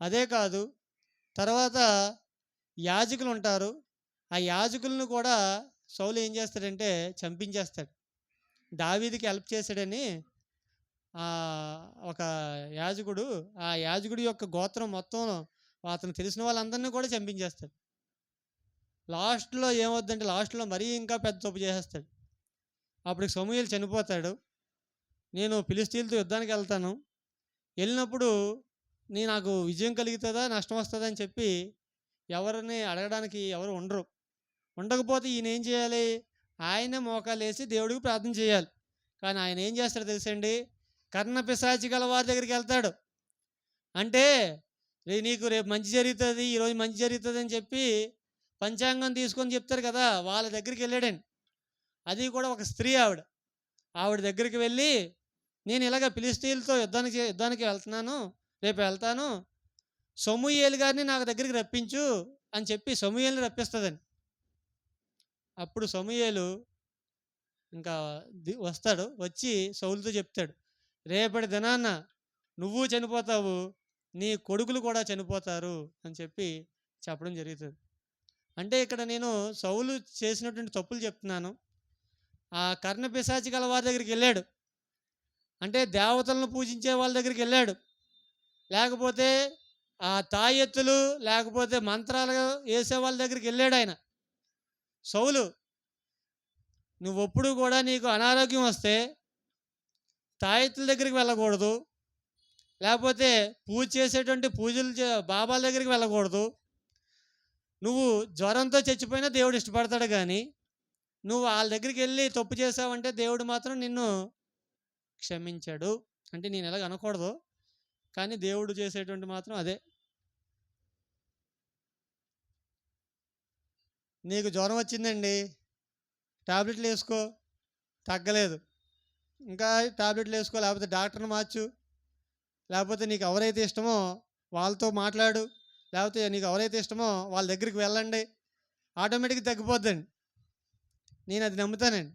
అదే కాదు, తర్వాత యాజకులు ఉంటారు, ఆ యాజకులను కూడా సౌలు ఏం చేస్తాడంటే చంపించేస్తాడు. దావీదుకి హెల్ప్ చేశాడని ఒక యాజకుడు, ఆ యాజకుడి యొక్క గోత్రం మొత్తం అతను తెలిసిన వాళ్ళందరినీ కూడా చంపించేస్తాడు. లాస్ట్లో ఏమవుద్దంటే లాస్ట్లో మరీ ఇంకా పెద్ద తప్పు చేసేస్తాడు. అప్పుడు సమూయేలు చనిపోతాడు. నేను ఫిలిష్తీయులతో యుద్ధానికి వెళ్తాను, వెళ్ళినప్పుడు నాకు విజయం కలుగుతుందా నష్టం వస్తుందా అని చెప్పి ఎవరిని అడగడానికి ఎవరు ఉండరు. ఉండకపోతే ఈయన ఏం చేయాలి? ఆయనే మోకాలు వేసి దేవుడికి ప్రార్థన చేయాలి. కానీ ఆయన ఏం చేస్తాడో తెలుసండి? కర్ణ పిశాచి గల వారి దగ్గరికి వెళ్తాడు. అంటే నీకు రేపు మంచి జరుగుతుంది, ఈరోజు మంచి జరుగుతుంది అని చెప్పి పంచాంగం తీసుకొని చెప్తారు కదా, వాళ్ళ దగ్గరికి వెళ్ళాడండి. అది కూడా ఒక స్త్రీ. ఆవిడ దగ్గరికి వెళ్ళి నేను ఇలాగ ఫిలిష్తీయులతో యుద్ధానికి వెళ్తున్నాను, రేపు వెళ్తాను, సమూయేలు గారిని నాకు దగ్గరికి రప్పించు అని చెప్పి సమూయేలుని రప్పిస్తుందండి. అప్పుడు సమూయేలు ఇంకా వస్తాడు, వచ్చి సౌలుతో చెప్తాడు, రేపటి దినాన్న నువ్వు చనిపోతావు, నీ కొడుకులు కూడా చనిపోతారు అని చెప్పడం జరుగుతుంది. అంటే ఇక్కడ నేను సౌలు చేసినటువంటి తప్పులు చెప్తున్నాను. ఆ కర్ణ పిశాచి గల వారి దగ్గరికి వెళ్ళాడు, అంటే దేవతలను పూజించే వాళ్ళ దగ్గరికి వెళ్ళాడు, లేకపోతే ఆ తాయెత్తులు లేకపోతే మంత్రాలు వేసే వాళ్ళ దగ్గరికి వెళ్ళాడు ఆయన సౌలు. నువ్వెప్పుడు కూడా నీకు అనారోగ్యం వస్తే తాయెత్తుల దగ్గరికి వెళ్ళకూడదు, లేకపోతే పూజ చేసేటువంటి బాబాల దగ్గరికి వెళ్ళకూడదు. నువ్వు జ్వరంతో చచ్చిపోయినా దేవుడు ఇష్టపడతాడు, కానీ నువ్వు వాళ్ళ దగ్గరికి వెళ్ళి తప్పు చేసావంటే దేవుడు మాత్రం నిన్ను క్షమించాడు. అంటే నేను ఎలాగ అనకూడదు, కానీ దేవుడు చేసేటువంటి మాత్రం అదే. నీకు జ్వరం వచ్చిందండి, టాబ్లెట్లు వేసుకో, తగ్గలేదు, ఇంకా టాబ్లెట్లు వేసుకో, లేకపోతే డాక్టర్ని మార్చు, లేకపోతే నీకు ఎవరైతే ఇష్టమో వాళ్ళతో మాట్లాడు, లేకపోతే నీకు ఎవరైతే ఇష్టమో వాళ్ళ దగ్గరికి వెళ్ళండి, ఆటోమేటిక్గా తగ్గిపోద్దండి. నేను అది నమ్ముతానండి.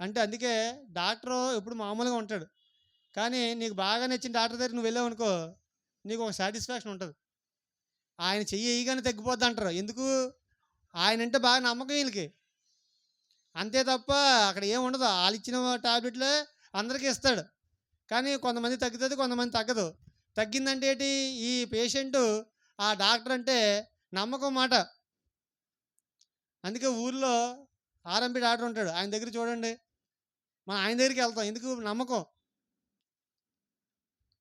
అంటే అందుకే డాక్టరు ఎప్పుడు మామూలుగా ఉంటాడు. కానీ నీకు బాగా నచ్చిన డాక్టర్ దగ్గరికి నువ్వు వెళ్ళావనుకో, నీకు ఒక సాటిస్ఫాక్షన్ ఉంటుంది. ఆయన చెయ్యి వేయగానే తగ్గిపోద్ది అంటారు. ఎందుకు? ఆయనంటే బాగా నమ్మకం వీళ్ళకి. అంతే తప్ప అక్కడ ఏముండదు. ఆళ్ళిచ్చిన టాబ్లెట్లే అందరికీ ఇస్తాడు. కానీ కొంతమంది తగ్గుతుంది, కొంతమంది తగ్గదు. తగ్గిందంటే ఏంటి? ఈ పేషెంటు ఆ డాక్టర్ అంటే నమ్మకం మాట. అందుకే ఊర్లో ఆర్ఎంపీ డాక్టర్ ఉంటాడు. ఆయన దగ్గర చూడండి, మనం ఆయన దగ్గరికి వెళ్తాం. ఎందుకు? నమ్మకం.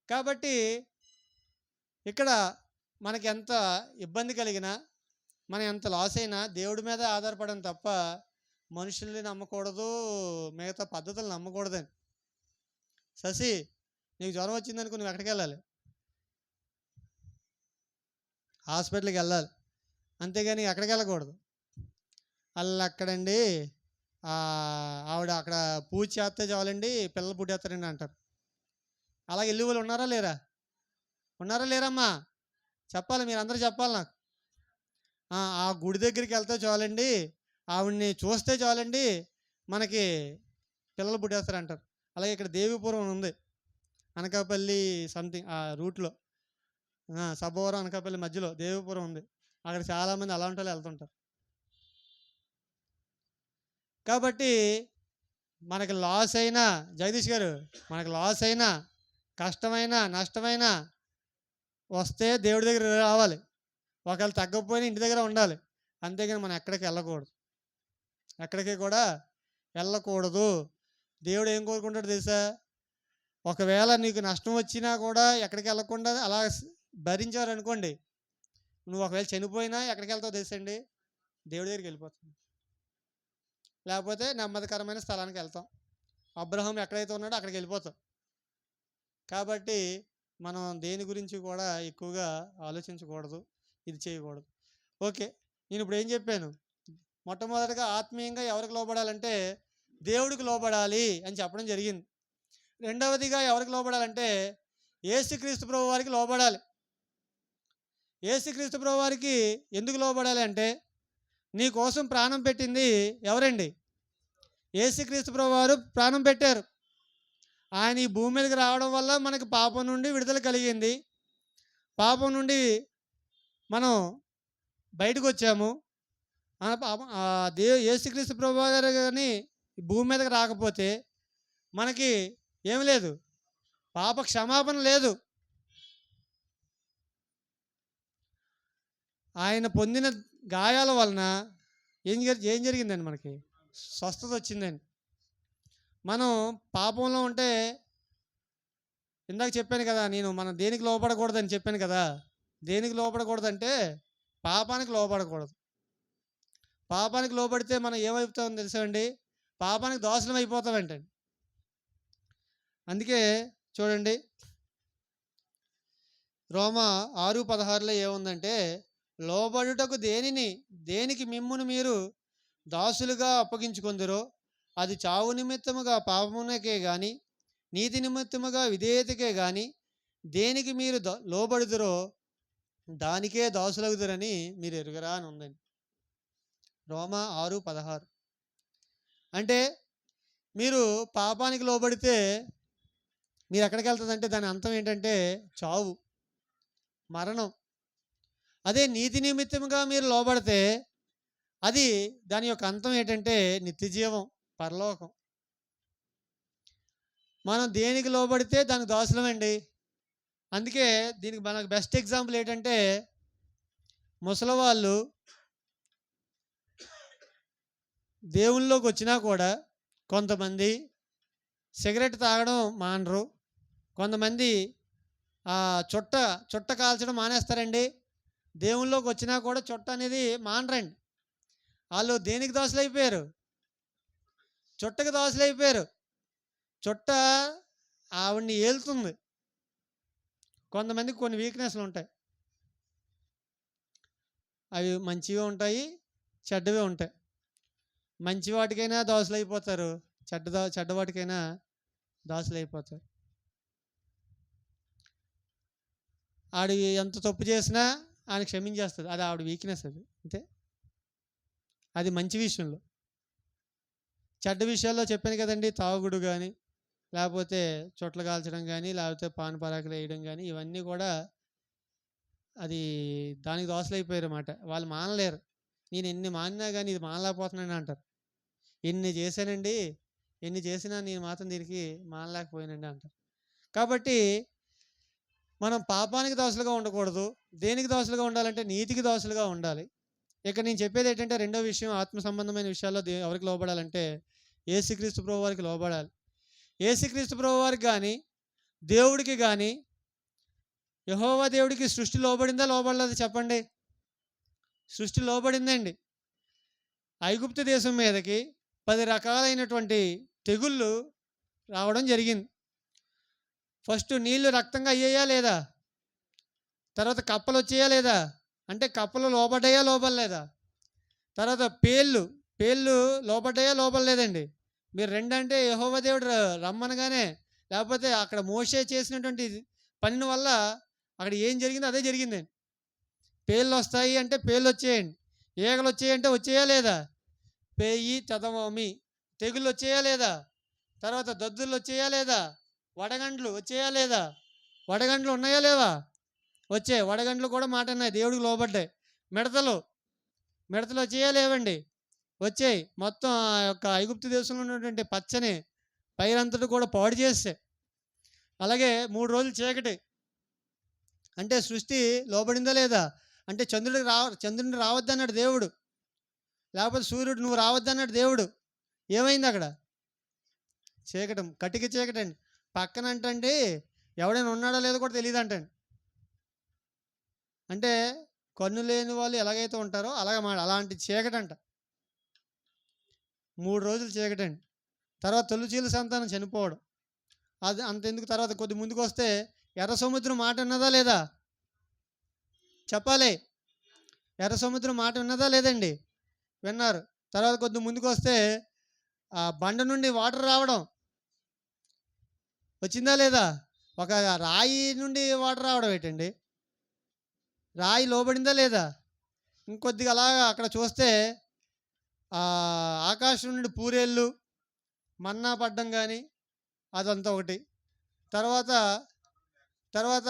కాబట్టి ఇక్కడ మనకి ఎంత ఇబ్బంది కలిగినా, మనం ఎంత లాస్ అయినా దేవుడి మీద ఆధారపడడం తప్ప మనుషుల్ని నమ్మకూడదు, మిగతా పద్ధతులు నమ్మకూడదండి. శశి, నీకు జ్వరం వచ్చిందనుకో, నువ్వు ఎక్కడికి వెళ్ళాలి? హాస్పిటల్కి వెళ్ళాలి. అంతేగాని ఎక్కడికి వెళ్ళకూడదు. అక్కడండి ఆవిడ అక్కడ పూజ చేస్తే చాలండి పిల్లలు పుట్టేస్తారండి అంటారు. అలాగే వెళ్ళి వాళ్ళు ఉన్నారా లేరా? ఉన్నారా లేరమ్మా? చెప్పాలి, మీరు అందరూ చెప్పాలి నాకు. ఆ గుడి దగ్గరికి వెళ్తే చాలండి, ఆవిడ్ని చూస్తే చాలండి మనకి పిల్లలు పుట్టేస్తారంటారు. అలాగే ఇక్కడ దేవీపురం ఉంది, అనకాపల్లి సంథింగ్ ఆ రూట్లో, సబ్బవరం అనకాపల్లి మధ్యలో దేవీపురం ఉంది. అక్కడ చాలామంది అలాంటి వాళ్ళు వెళ్తుంటారు. కాబట్టి మనకి లాస్ అయినా, జగదీష్ గారు, మనకి లాస్ అయినా, కష్టమైనా, నష్టమైనా వస్తే దేవుడి దగ్గర రావాలి. ఒకవేళ తగ్గకపోయినా ఇంటి దగ్గర ఉండాలి. అంతేగాని మనం ఎక్కడికి వెళ్ళకూడదు, ఎక్కడికి కూడా వెళ్ళకూడదు. దేవుడు ఏం కోరుకుంటాడు తెలుసా? ఒకవేళ నీకు నష్టం వచ్చినా కూడా ఎక్కడికి వెళ్ళకుండా అలా భరించారనుకోండి, నువ్వు ఒకవేళ చనిపోయినా ఎక్కడికి వెళ్తావు తెలుసండి? దేవుడి దగ్గరికి వెళ్ళిపోతావు. లేకపోతే నెమ్మదికరమైన స్థలానికి వెళ్తాం. అబ్రహాం ఎక్కడైతే ఉన్నాడో అక్కడికి వెళ్ళిపోతాం. కాబట్టి మనం దేని గురించి కూడా ఎక్కువగా ఆలోచించకూడదు, ఇది చేయకూడదు. ఓకే, నేను ఇప్పుడు ఏం చెప్పాను? మొట్టమొదటిగా ఆత్మీయంగా ఎవరికి లోబడాలంటే దేవుడికి లోబడాలి అని చెప్పడం జరిగింది. రెండవదిగా ఎవరికి లోబడాలంటే యేసుక్రీస్తు ప్రభు వారికి లోబడాలి. యేసుక్రీస్తు ప్రభు వారికి ఎందుకు లోబడాలి అంటే, నీ కోసం ప్రాణం పెట్టింది ఎవరండి? యేసుక్రీస్తు ప్రభు వారు ప్రాణం పెట్టారు. ఆయన ఈ భూమి మీదకి రావడం వల్ల మనకి పాపం నుండి విడుదల కలిగింది. పాపం నుండి మనం బయటకు వచ్చాము. యేసుక్రీస్తు ప్రభు గారు కానీ భూమి మీదకి రాకపోతే మనకి ఏమి లేదు, పాప క్షమాపణ లేదు. ఆయన పొందిన గాయాల వలన ఏం జరిగిందండి? మనకి స్వస్థత వచ్చిందండి. మనం పాపంలో ఉంటే, ఇందాక చెప్పాను కదా నేను, మనం దేనికి లోపడకూడదని చెప్పాను కదా. దేనికి లోపడకూడదంటే పాపానికి లోపడకూడదు. పాపానికి లోబడితే మనం ఏమైపోతామని తెలుసా అండి? పాపానికి దోషణం అయిపోతామంటండి. అందుకే చూడండి, రోమా 6:16లో ఏముందంటే, లోబడుటకు దేనికి మిమ్మును మీరు దాసులుగా అప్పగించుకొందురో అది చావు నిమిత్తముగా పాపమునకే గాని, నీతి నిమిత్తముగా విధేయతకే గాని దేనికి మీరు లోబడుదురో దానికే దాసులగుదురని మీరు ఎరుగరా అని ఉందండి. రోమా 6:16. అంటే మీరు పాపానికి లోబడితే మీరు ఎక్కడికి వెళ్తుందంటే దాని అంతం ఏంటంటే చావు, మరణం. అదే నీతి నిమిత్తముగా మీరు లోబడితే అది దాని యొక్క అంతం ఏంటంటే నిత్యజీవం, పరలోకం. మనం దేనికి లోబడితే దానికి దాసులమండి. అందుకే దీనికి మనకు బెస్ట్ ఎగ్జాంపుల్ ఏంటంటే, ముసలివాళ్ళు దేవుళ్ళలోకి వచ్చినా కూడా కొంతమంది సిగరెట్ తాగడం మానరు, కొంతమంది చుట్ట కాల్చడం మానేస్తారండి. దేవుళ్ళలోకి వచ్చినా కూడా చుట్ట అనేది మానరండి. వాళ్ళు దేనికి దోషులైపోయారు? చుట్టకి దోషులైపోయారు. చుట్ట ఆవిడ్ని ఏలుతుంది. కొంతమందికి కొన్ని వీక్నెస్లు ఉంటాయి, అవి మంచివి ఉంటాయి, చెడ్డవి ఉంటాయి. మంచి వాటికైనా దోషులైపోతారు, చెడ్డ వాటికైనా దోషులైపోతారు. ఆడు ఎంత తప్పు చేసినా ఆయన క్షమించేస్తుంది. అది ఆవిడ వీక్నెస్, అది అంతే. అది మంచి విషయంలో. చెడ్డ విషయాల్లో చెప్పాను కదండి, తాగుడు కానీ, లేకపోతే చుట్టలు కాల్చడం కానీ, లేకపోతే పాన్ పరాకులు వేయడం కానీ, ఇవన్నీ కూడా అది దానికి దోసలైపోయారు అన్నమాట. వాళ్ళు మానలేరు. నేను ఎన్ని మానినా కానీ ఇది మానలేకపోతున్నాను అంటారు. ఎన్ని చేశానండి, ఎన్ని చేసినా నేను మాత్రం దీనికి మానలేకపోయానండి అంటారు. కాబట్టి మనం పాపానికి దోసలుగా ఉండకూడదు. దేనికి దోసలుగా ఉండాలంటే నీతికి దోసలుగా ఉండాలి. ఇక్కడ నేను చెప్పేది ఏంటంటే, రెండో విషయం, ఆత్మ సంబంధమైన విషయాల్లో ఎవరికి లోబడాలంటే యేసుక్రీస్తు ప్రభు వారికి లోబడాలి. యేసుక్రీస్తు ప్రభు వారికి కానీ, దేవుడికి కానీ, యెహోవా దేవుడికి సృష్టి లోబడిందా లోబడలేదు చెప్పండి? సృష్టి లోబడిందండి. ఐగుప్తు దేశం మీదకి 10 రకాలైనటువంటి తెగుళ్ళు రావడం జరిగింది. ఫస్ట్ నీళ్లు రక్తంగా అయ్యాయా లేదా? తర్వాత కప్పలు వచ్చాయా లేదా? అంటే కప్పలు లోబడ్డాయా లోబడలేదా? తర్వాత పేళ్ళు లోబడ్డాయా లోబడలేదండి? మీరు రెండంటే యెహోవా దేవుడు రమ్మనగానే, లేకపోతే అక్కడ మోషే చేసినటువంటి పని వల్ల అక్కడ ఏం జరిగిందో అదే జరిగిందండి. పేళ్ళు వస్తాయి అంటే పేళ్ళు వచ్చేయండి. ఈగలు వచ్చాయంటే వచ్చేయా లేదా? పేయి చదవమి తెగుళ్ళు వచ్చేయా లేదా? తర్వాత దద్దులు వచ్చేయా లేదా? వడగండ్లు వచ్చేయా లేదా? వడగండ్లు ఉన్నాయా లేవా? వచ్చాయి. వడగండ్లు కూడా మాట అన్నాయి, దేవుడికి లోబడ్డాయి. మిడతలు వచ్చేయా లేవండి? వచ్చాయి. మొత్తం ఆ యొక్క ఐగుప్తు దేశంలో ఉన్నటువంటి పచ్చని పైరంతటి కూడా పాడు చేస్తే. అలాగే 3 రోజులు చీకటి, అంటే సృష్టి లోబడిందా లేదా? అంటే చంద్రుడిని రావద్దన్నాడు దేవుడు, లేకపోతే సూర్యుడు నువ్వు రావద్దన్నాడు దేవుడు. ఏమైంది అక్కడ? చీకటం, కటిక చీకటండి. పక్కన అంటండి ఎవడైనా ఉన్నాడో లేదో కూడా తెలియదు అంటండి. అంటే కన్ను లేని వాళ్ళు ఎలాగైతే ఉంటారో అలాంటి చీకటంట. 3 రోజులు చీకటండి. తర్వాత తొలిచూలు సంతానం చనిపోవడం. అది అంతెందుకు, తర్వాత కొద్ది ముందుకు వస్తే ఎర్ర సముద్రం మాట ఉన్నదా లేదా? చెప్పాలి. ఎర్ర సముద్రం మాట ఉన్నదా లేదండి? విన్నారు. తర్వాత కొద్ది ముందుకు వస్తే ఆ బండ నుండి వాటర్ రావడం వచ్చిందా లేదా? ఒక రాయి నుండి వాటర్ రావడం ఏంటండి? రాయి లోబడిందా లేదా? ఇంకొద్దిగా అలాగా అక్కడ చూస్తే ఆకాశం నుండి పూరేళ్ళు మన్నా పడ్డం కానీ అదంతా ఒకటి. తర్వాత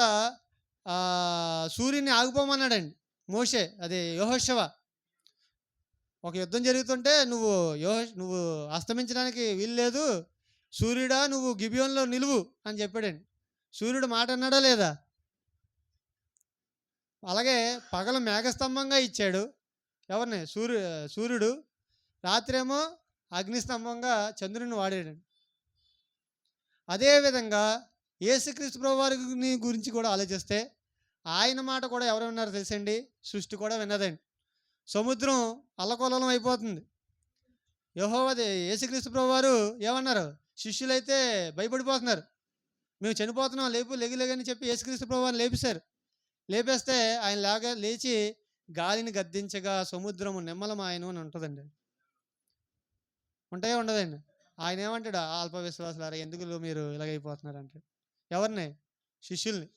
సూర్యుని ఆగిపోమన్నాడండి మోషే, అదే యెహోషువ. ఒక యుద్ధం జరుగుతుంటే నువ్వు అస్తమించడానికి వీలు లేదు, సూర్యుడా నువ్వు గిబియోన్లో నిలువు అని చెప్పాడండి. సూర్యుడు మాట అన్నాడా లేదా? అలాగే పగలు మేఘస్తంభంగా ఇచ్చాడు ఎవరిని? సూర్యుడు. రాత్రేమో అగ్నిస్తంభంగా చంద్రుడిని వాడాడు. అదేవిధంగా యేసుక్రీస్తు ప్రభు వారి గురించి కూడా ఆలోచిస్తే ఆయన మాట కూడా ఎవరు విన్నారో తెలుసండి? సృష్టి కూడా విన్నదండి. సముద్రం అల్లకల్లోలం అయిపోతుంది. యేసుక్రీస్తు ప్రభు వారు ఏమన్నారు? శిష్యులైతే భయపడిపోతున్నారు, మేము చనిపోతున్నాం, లెగని చెప్పి యేసుక్రీస్తు ప్రభు వారిని లేపేశారు. లేపేస్తే ఆయన లేచి గాలిని గద్దించగా సముద్రము నిమ్మలమాయను అని ఉంటుందండి. ఉంటాయో ఉండదండి? ఆయన ఏమంటాడు? అల్ప విశ్వాసులారా ఎందుకు మీరు ఇలాగైపోతున్నారు అంటాడు. ఎవరిని? శిష్యుల్ని.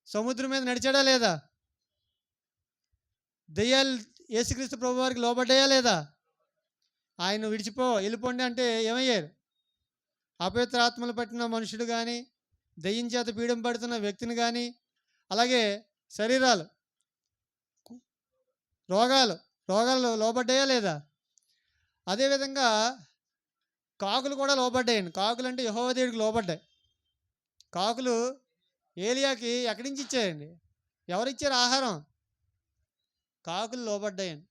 సముద్రం మీద నడిచాడా లేదా? దెయ్యాలు యేసుక్రీస్తు ప్రభు వారికి లోబడ్డాయా లేదా? ఆయన వెళ్ళిపోండి అంటే ఏమయ్యారు? అపవిత్ర ఆత్మలు పట్టిన మనుషుడు కానీ, దెయ్యం చేత పీడం పడుతున్న వ్యక్తిని కానీ, అలాగే రోగాలు లోబడ్డాయా లేదా? అదేవిధంగా కాకులు కూడా లోబడ్డాయండి. కాకులు అంటే యెహోవా దేవుడికి లోబడ్డాయి. కాకులు ఏలియాకి ఎక్కడి నుంచి ఇచ్చాయండి? ఎవరిచ్చారు ఆహారం? కాకులు లోబడ్డాయండి.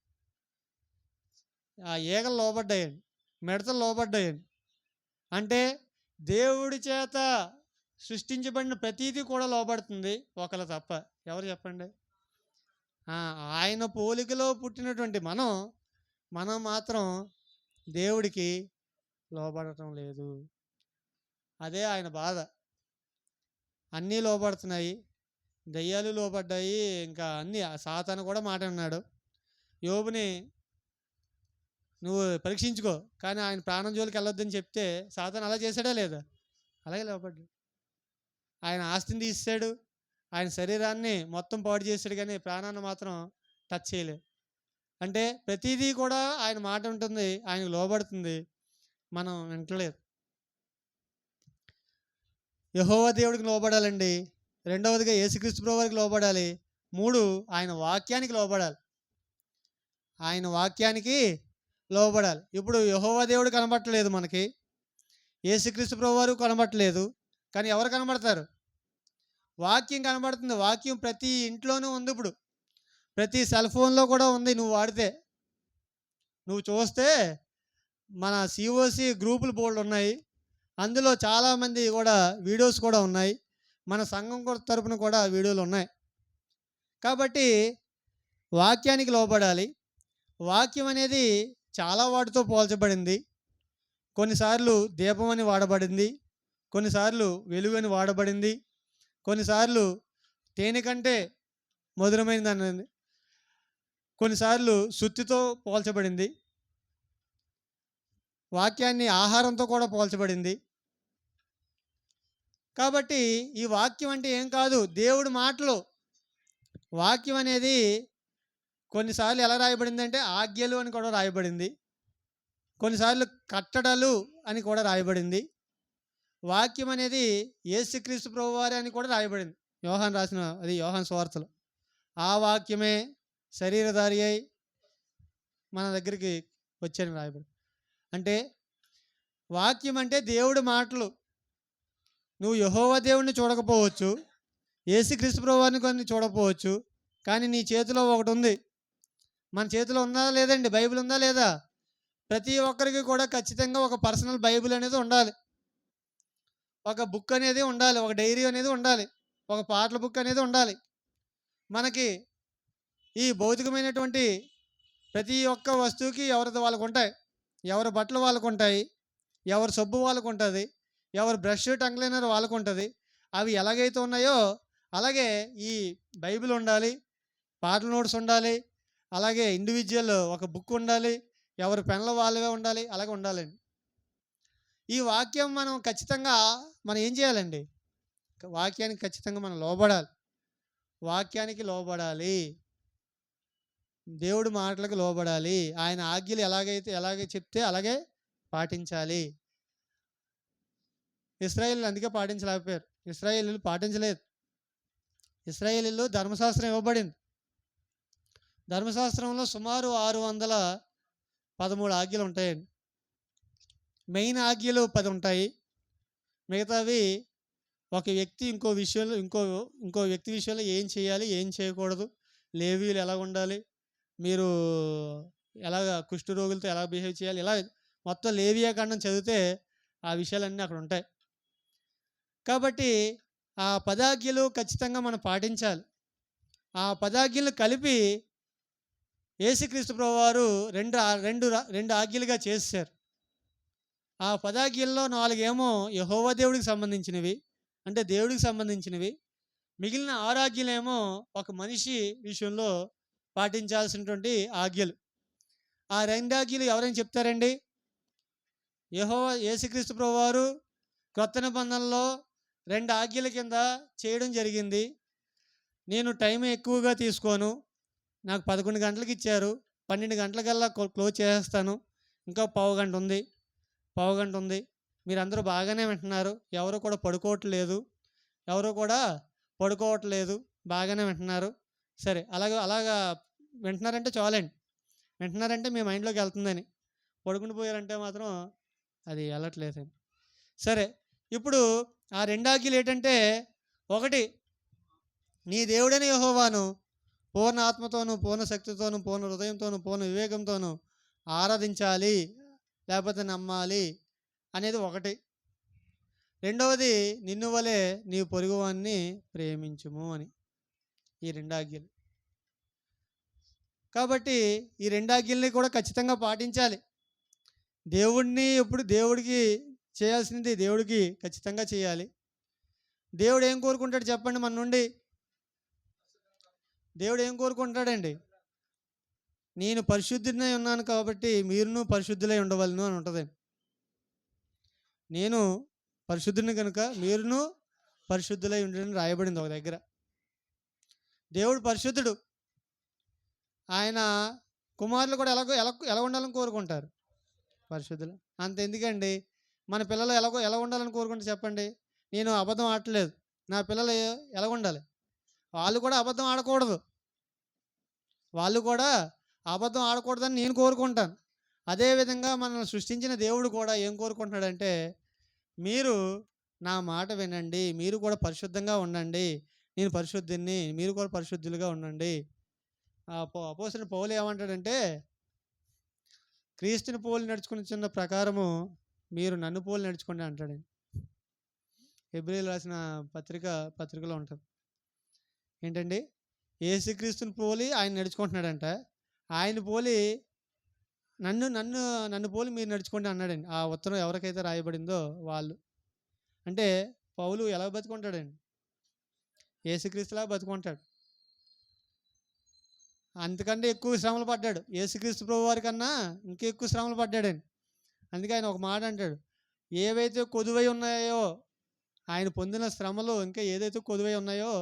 ఆ ఈగలు లోబడ్డాయండి. మిడతలు లోబడ్డాయండి. అంటే దేవుడి చేత సృష్టించబడిన ప్రతీది కూడా లోబడుతుంది, ఒకరు తప్ప. ఎవరు చెప్పండి? ఆయన పోలికలో పుట్టినటువంటి మనం మాత్రం దేవుడికి లోబడటం లేదు. అదే ఆయన బాధ. అన్నీ లోబడుతున్నాయి, దయ్యాలు లోబడ్డాయి, ఇంకా అన్నీ. సాతాను కూడా మాట అన్నాడు, యోబుని నువ్వు పరీక్షించుకో, కానీ ఆయన ప్రాణం జోలికి వెళ్ళొద్దని చెప్తే సాతాను అలా చేశాడా లేదా? అలాగే లోబడ్డాడు. ఆయన ఆస్తిని తీసాడు, ఆయన శరీరాన్ని మొత్తం పాడు చేశాడు, కానీ ప్రాణాన్ని మాత్రం టచ్ చేయలేదు. అంటే ప్రతిదీ కూడా ఆయన మాట ఉంటుంది, ఆయనకు లోబడుతుంది, మనం వింటలేదు. యెహోవా దేవుడికి లోబడాలండి. రెండవదిగా యేసుక్రీస్తు ప్రభువుకి లోబడాలి. 3 ఆయన వాక్యానికి లోబడాలి. ఆయన వాక్యానికి లోబడాలి. ఇప్పుడు యెహోవా దేవుడు కనబడట్లేదు మనకి, యేసుక్రీస్తు ప్రభువారు కనబడట్లేదు, కానీ ఎవరు కనబడతారు? వాక్యం కనబడుతుంది. వాక్యం ప్రతి ఇంట్లోనూ ఉంది. ఇప్పుడు ప్రతి సెల్ ఫోన్లో కూడా ఉంది. నువ్వు వాడితే, నువ్వు చూస్తే మన సిఓసి గ్రూపులు బోల్డ్ ఉన్నాయి. అందులో చాలామంది కూడా వీడియోస్ కూడా ఉన్నాయి. మన సంఘం తరపున కూడా వీడియోలు ఉన్నాయి. కాబట్టి వాక్యానికి లోబడాలి. వాక్యం అనేది చాలా వాటితో పోల్చబడింది. కొన్నిసార్లు దీపం అని వాడబడింది, కొన్నిసార్లు వెలుగు అని వాడబడింది, కొన్నిసార్లు తేనె కంటే మధురమైనది, కొన్నిసార్లు సుత్తితో పోల్చబడింది. వాక్యాన్ని ఆహారంతో కూడా పోల్చబడింది. కాబట్టి ఈ వాక్యం అంటే ఏం కాదు, దేవుడి మాటలు. వాక్యం అనేది కొన్నిసార్లు ఎలా రాయబడిందంటే ఆజ్ఞలు అని కూడా రాయబడింది, కొన్నిసార్లు కట్టడలు అని కూడా రాయబడింది. వాక్యం అనేది యేసుక్రీస్తు ప్రభువారే అని కూడా రాయబడింది. యోహాన్ రాసిన అది యోహాన్ సువార్తలో, ఆ వాక్యమే శరీరధారి అయి మన దగ్గరికి వచ్చాను రాయబడి. అంటే వాక్యం అంటే దేవుడి మాటలు. నువ్వు యెహోవా దేవుడిని చూడకపోవచ్చు, యేసుక్రీస్తు ప్రభువారిని కొన్ని చూడకపోవచ్చు, కానీ నీ చేతిలో ఒకటి ఉంది. మన చేతిలో ఉందా లేదండి? బైబిల్ ఉందా లేదా? ప్రతి ఒక్కరికి కూడా ఖచ్చితంగా ఒక పర్సనల్ బైబిల్ అనేది ఉండాలి, ఒక బుక్ అనేది ఉండాలి, ఒక డైరీ అనేది ఉండాలి, ఒక పాటల బుక్ అనేది ఉండాలి. మనకి ఈ భౌతికమైనటువంటి ప్రతి ఒక్క వస్తువుకి ఎవరిది వాళ్ళకు ఉంటాయి. ఎవరి బట్టలు వాళ్ళకు ఉంటాయి, ఎవరి సబ్బు వాళ్ళకు ఉంటుంది, ఎవరి బ్రష్ టంగ్ క్లీనర్ వాళ్ళకు ఉంటుంది. అవి ఎలాగైతే ఉన్నాయో అలాగే ఈ బైబిల్ ఉండాలి, పాటల నోట్స్ ఉండాలి, అలాగే ఇండివిజువల్ ఒక బుక్ ఉండాలి, ఎవరి పెన్ల వాళ్ళవే ఉండాలి, అలాగే ఉండాలండి. ఈ వాక్యం మనం ఖచ్చితంగా మనం ఏం చేయాలండి? వాక్యానికి ఖచ్చితంగా మనం లోబడాలి. వాక్యానికి లోబడాలి, దేవుడి మాటలకు లోబడాలి. ఆయన ఆజ్ఞలు ఎలాగే చెప్తే అలాగే పాటించాలి. ఇశ్రాయేలీయులు అందుకే పాటించలేకపోయారు. ఇశ్రాయేలీయులు పాటించలేదు. ఇశ్రాయేలీయులు ధర్మశాస్త్రం ఇవ్వబడింది. ధర్మశాస్త్రంలో సుమారు 613 ఆజ్ఞలు ఉంటాయండి. మెయిన్ ఆజ్ఞలు 10 ఉంటాయి. మిగతావి ఒక వ్యక్తి ఇంకో వ్యక్తి విషయంలో ఏం చేయాలి, ఏం చేయకూడదు, లేవీయులు ఎలా ఉండాలి, మీరు ఎలాగ కుష్ఠరోగులతో ఎలా బిహేవ్ చేయాలి, ఇలా మొత్తం లేవియా కాండం చదివితే ఆ విషయాలన్నీ అక్కడ ఉంటాయి. కాబట్టి ఆ 10 ఆజ్ఞలు ఖచ్చితంగా మనం పాటించాలి. ఆ 10 ఆజ్ఞలు కలిపి యేసుక్రీస్తు ప్రభువారు రెండు ఆజ్ఞలుగా చేశారు. ఆ 10 ఆజ్ఞల్లో 4 ఏమో యెహోవా దేవుడికి సంబంధించినవి, అంటే దేవుడికి సంబంధించినవి. మిగిలిన 6 ఆజ్ఞలేమో ఒక మనిషి విషయంలో పాటించాల్సినటువంటి ఆజ్ఞలు. ఆ 2 ఆజ్ఞలు ఎవరైనా చెప్తారండి? యేసుక్రీస్తు ప్రభువారు క్రొత్త నిబంధనలో 2 ఆజ్ఞల కింద చేయడం జరిగింది. నేను టైం ఎక్కువగా తీసుకోను, నాకు 11 గంటలకు ఇచ్చారు, 12 గంటలకల్లా క్లోజ్ చేసేస్తాను, ఇంకా పావు గంట ఉంది, మీరందరూ బాగానే వింటున్నారు, ఎవరు కూడా పడుకోవట్లేదు, బాగానే వింటున్నారు, సరే అలాగా వింటున్నారంటే చాలండి. వింటున్నారంటే మీ మైండ్లోకి వెళ్తుందని, పడుకుని పోయారంటే మాత్రం అది వెళ్ళట్లేదండి. సరే, ఇప్పుడు ఆ 2 ఆజ్ఞలు ఏంటంటే, ఒకటి, నీ దేవుడైన యెహోవాను పూర్ణ ఆత్మతోనూ, పూర్ణ శక్తితోనూ, పూర్ణ హృదయంతోనూ, పూర్ణ వివేకంతోనూ ఆరాధించాలి, లేకపోతే నమ్మాలి అనేది ఒకటి. రెండవది, నిన్ను వలె నీ పొరుగువాన్ని ప్రేమించుము అని. ఈ 2 ఆజ్ఞలు. కాబట్టి ఈ 2 ఆజ్ఞల్ని కూడా ఖచ్చితంగా పాటించాలి. దేవుడికి చేయాల్సింది దేవుడికి ఖచ్చితంగా చేయాలి. దేవుడు ఏం కోరుకుంటాడు చెప్పండి మన నుండి? దేవుడు ఏం కోరుకుంటాడండి? నేను పరిశుద్ధుడినై ఉన్నాను కాబట్టి మీరును పరిశుద్ధులై ఉండవలను అని ఉంటుందండి. నేను పరిశుద్ధుని కనుక మీరును పరిశుద్ధులై ఉండని రాయబడింది ఒక దగ్గర. దేవుడు పరిశుద్ధుడు. ఆయన కుమారులు కూడా ఎలా ఉండాలని కోరుకుంటారు? పరిశుద్ధులు. అంతెందుకండి, మన పిల్లలు ఎలా ఉండాలని కోరుకుంటే చెప్పండి? నేను అబద్ధం ఆడట్లేదు, నా పిల్లలు ఎలా ఉండాలి? వాళ్ళు కూడా అబద్ధం ఆడకూడదు. వాళ్ళు కూడా అబద్ధం ఆడకూడదని నేను కోరుకుంటాను. అదేవిధంగా మనల్ని సృష్టించిన దేవుడు కూడా ఏం కోరుకుంటున్నాడంటే, మీరు నా మాట వినండి, మీరు కూడా పరిశుద్ధంగా ఉండండి, నేను పరిశుద్ధుని, మీరు కూడా పరిశుద్ధులుగా ఉండండి. అపోస్తలుడైన పౌలు ఏమంటాడంటే, క్రీస్తుని పోలి నడుచుకుని చిన్న ప్రకారము మీరు నన్ను పోలి నడుచుకోండి అంటాడు. హెబ్రీయులకు రాసిన పత్రికలో ఉంటుంది ఏంటండి, యేసుక్రీస్తుని పోలి ఆయన నడుచుకుంటున్నాడంట. ఆయన పోలి నన్ను పోలి మీరు నడుచుకోండి అన్నాడండి. ఆ ఉత్తరం ఎవరికైతే రాయబడిందో వాళ్ళు. అంటే పౌలు ఎలా బతుకుంటాడండి? యేసుక్రీస్తులా బతుకుంటాడు. అంతకంటే ఎక్కువ శ్రమలు పడ్డాడు. యేసుక్రీస్తు ప్రభు వారి కన్నా ఇంకా ఎక్కువ శ్రమలు పడ్డాడండి. అందుకే ఆయన ఒక మాట అంటాడు, ఏవైతే కొదువై ఉన్నాయో, ఆయన పొందిన శ్రమలు ఇంకా ఏదైతే కొదువై ఉన్నాయో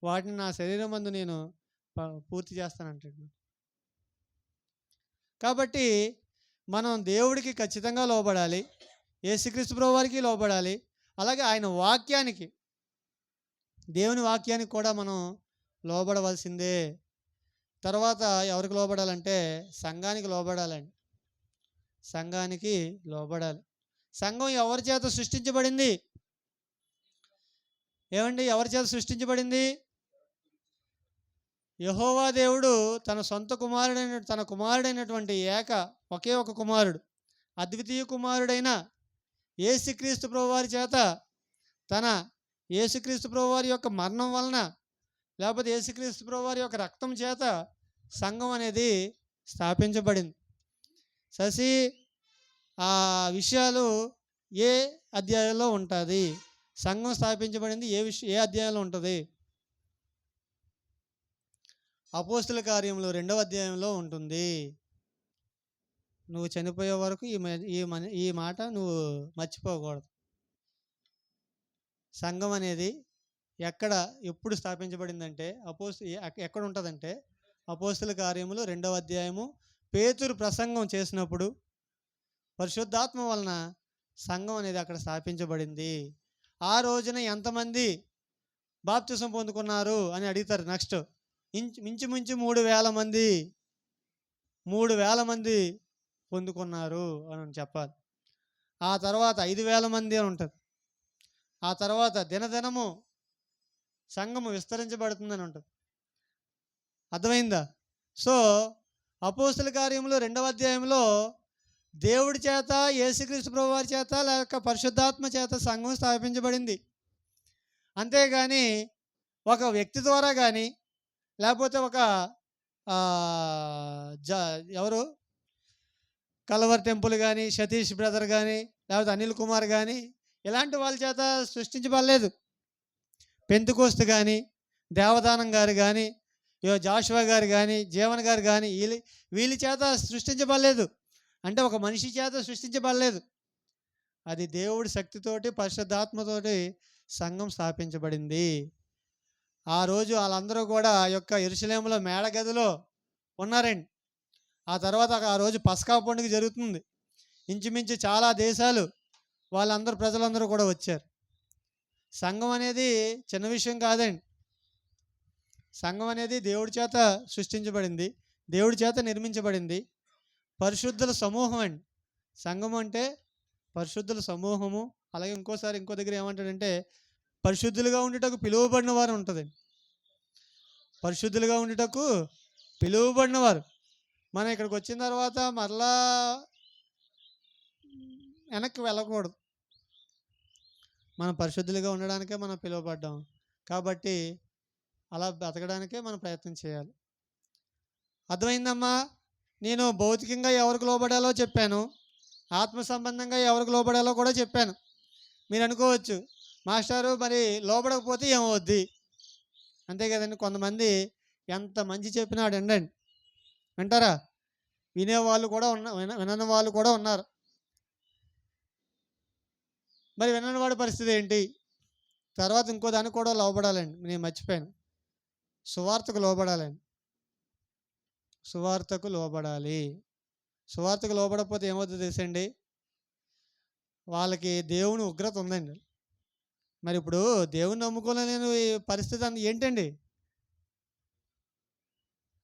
వాటిని నా శరీరం మందు నేను పూర్తి చేస్తానంటాడు. కాబట్టి మనం దేవుడికి ఖచ్చితంగా లోబడాలి, యేసుక్రీస్తు ప్రభు వారికి లోబడాలి, అలాగే ఆయన వాక్యానికి, దేవుని వాక్యానికి కూడా మనం లోబడవలసిందే. తర్వాత ఎవరికి లోబడాలంటే సంఘానికి లోబడాలండి. సంఘానికి లోబడాలి. సంఘం ఎవరి చేత సృష్టించబడింది? ఏమండి, ఎవరి చేత సృష్టించబడింది? యెహోవా దేవుడు తన కుమారుడైనటువంటి ఒకే ఒక కుమారుడు, అద్వితీయ కుమారుడైన యేసుక్రీస్తు ప్రభువారి చేత, యేసుక్రీస్తు ప్రభువారి యొక్క మరణం వలన, లేకపోతే యేసుక్రీస్తు ప్రభువారి యొక్క రక్తం చేత సంఘం అనేది స్థాపించబడింది. శశి ఆ విషయాలు ఏ అధ్యాయంలో ఉంటుంది? సంఘం స్థాపించబడింది ఏ అధ్యాయంలో ఉంటుంది? అపోస్తుల కార్యములు 2వ అధ్యాయంలో ఉంటుంది. నువ్వు చనిపోయే వరకు ఈ మాట నువ్వు మర్చిపోకూడదు. సంఘం అనేది ఎప్పుడు స్థాపించబడిందంటే ఎక్కడ ఉంటుందంటే అపోస్తుల కార్యములు 2వ అధ్యాయము పేతురు ప్రసంగం చేసినప్పుడు పరిశుద్ధాత్మ వలన సంఘం అనేది అక్కడ స్థాపించబడింది. ఆ రోజున ఎంతమంది బాప్తిసం పొందుకున్నారు అని అడుగుతారు. నెక్స్ట్ మించుమించు 3,000 మంది 3,000 మంది పొందుకున్నారు అని చెప్పాలి. ఆ తర్వాత 5,000 మంది అని ఉంటుంది. ఆ తర్వాత దినదినము సంఘము విస్తరించబడుతుందని ఉంటుంది. అర్థమైందా? సో అపోస్తుల కార్యములు 2వ అధ్యాయంలో దేవుడి చేత, యేసుక్రీస్తు ప్రభువారి చేత, లేక పరిశుద్ధాత్మ చేత సంఘం స్థాపించబడింది. అంతేగాని ఒక వ్యక్తి ద్వారా కానీ, లేకపోతే ఒక ఎవరు కలవర్ టెంపుల్ కానీ, సతీష్ బ్రదర్ కానీ, లేకపోతే అనిల్ కుమార్ కానీ, ఇలాంటి వాళ్ళ చేత సృష్టించబడలేదు. పెంతెకోస్తు కానీ, దేవదానం గారు కానీ, జాషువా గారు కానీ, జీవన్ గారు కానీ, వీళ్ళ చేత సృష్టించబడలేదు. అంటే ఒక మనిషి చేత సృష్టించబడలేదు. అది దేవుడి శక్తితోటి, పరిశుద్ధాత్మతోటి సంఘం స్థాపించబడింది. ఆ రోజు వాళ్ళందరూ కూడా యెరూషలేములో మేడగదిలో ఉన్నారండి. ఆ తర్వాత ఆ రోజు పస్కా పండుగ జరుగుతుంది. ఇంచుమించు చాలా దేశాలు ప్రజలందరూ కూడా వచ్చారు. సంఘం అనేది చిన్న విషయం కాదండి. సంఘం అనేది దేవుడి చేత సృష్టించబడింది, దేవుడి చేత నిర్మించబడింది. పరిశుద్ధుల సమూహం అండి సంఘం అంటే. పరిశుద్ధుల సమూహము. అలాగే ఇంకో దగ్గర ఏమంటాడంటే పరిశుద్ధులుగా ఉండుటకు పిలువబడిన వారు ఉంటుందండి. పరిశుద్ధులుగా ఉండుటకు పిలువబడిన వారు. మనం ఇక్కడికి వచ్చిన తర్వాత మరలా వెనక్కి వెళ్ళకూడదు. మనం పరిశుద్ధులుగా ఉండడానికే మనం పిలువబడ్డాం. కాబట్టి అలా బ్రతకడానికే మనం ప్రయత్నం చేయాలి. అర్థమైందమ్మా? నేను భౌతికంగా ఎవరికి లోబడాలో చెప్పాను, ఆత్మ సంబంధంగా ఎవరికి లోబడాలో కూడా చెప్పాను. మీరు అనుకోవచ్చు, మాస్టారు మరి లోబడకపోతే ఏమవుద్ది? అంతే కదండి. కొంతమంది ఎంత మంచి చెప్పినాడు వినండి, వింటారా? వినేవాళ్ళు కూడా వినని వాళ్ళు కూడా ఉన్నారు. మరి వినని వాడి పరిస్థితి ఏంటి? తర్వాత ఇంకో దానికి కూడా లోబడాలండి, నేను మర్చిపోయాను. సువార్తకు లోబడాలండి. సువార్తకు లోబడాలి. సువార్తకు లోబడకపోతే ఏమవుతుందో తెలుసండి, వాళ్ళకి దేవుని ఉగ్రత ఉందండి. మరి ఇప్పుడు దేవుని నమ్ముకోలేని ఈ పరిస్థితి ఏంటండి?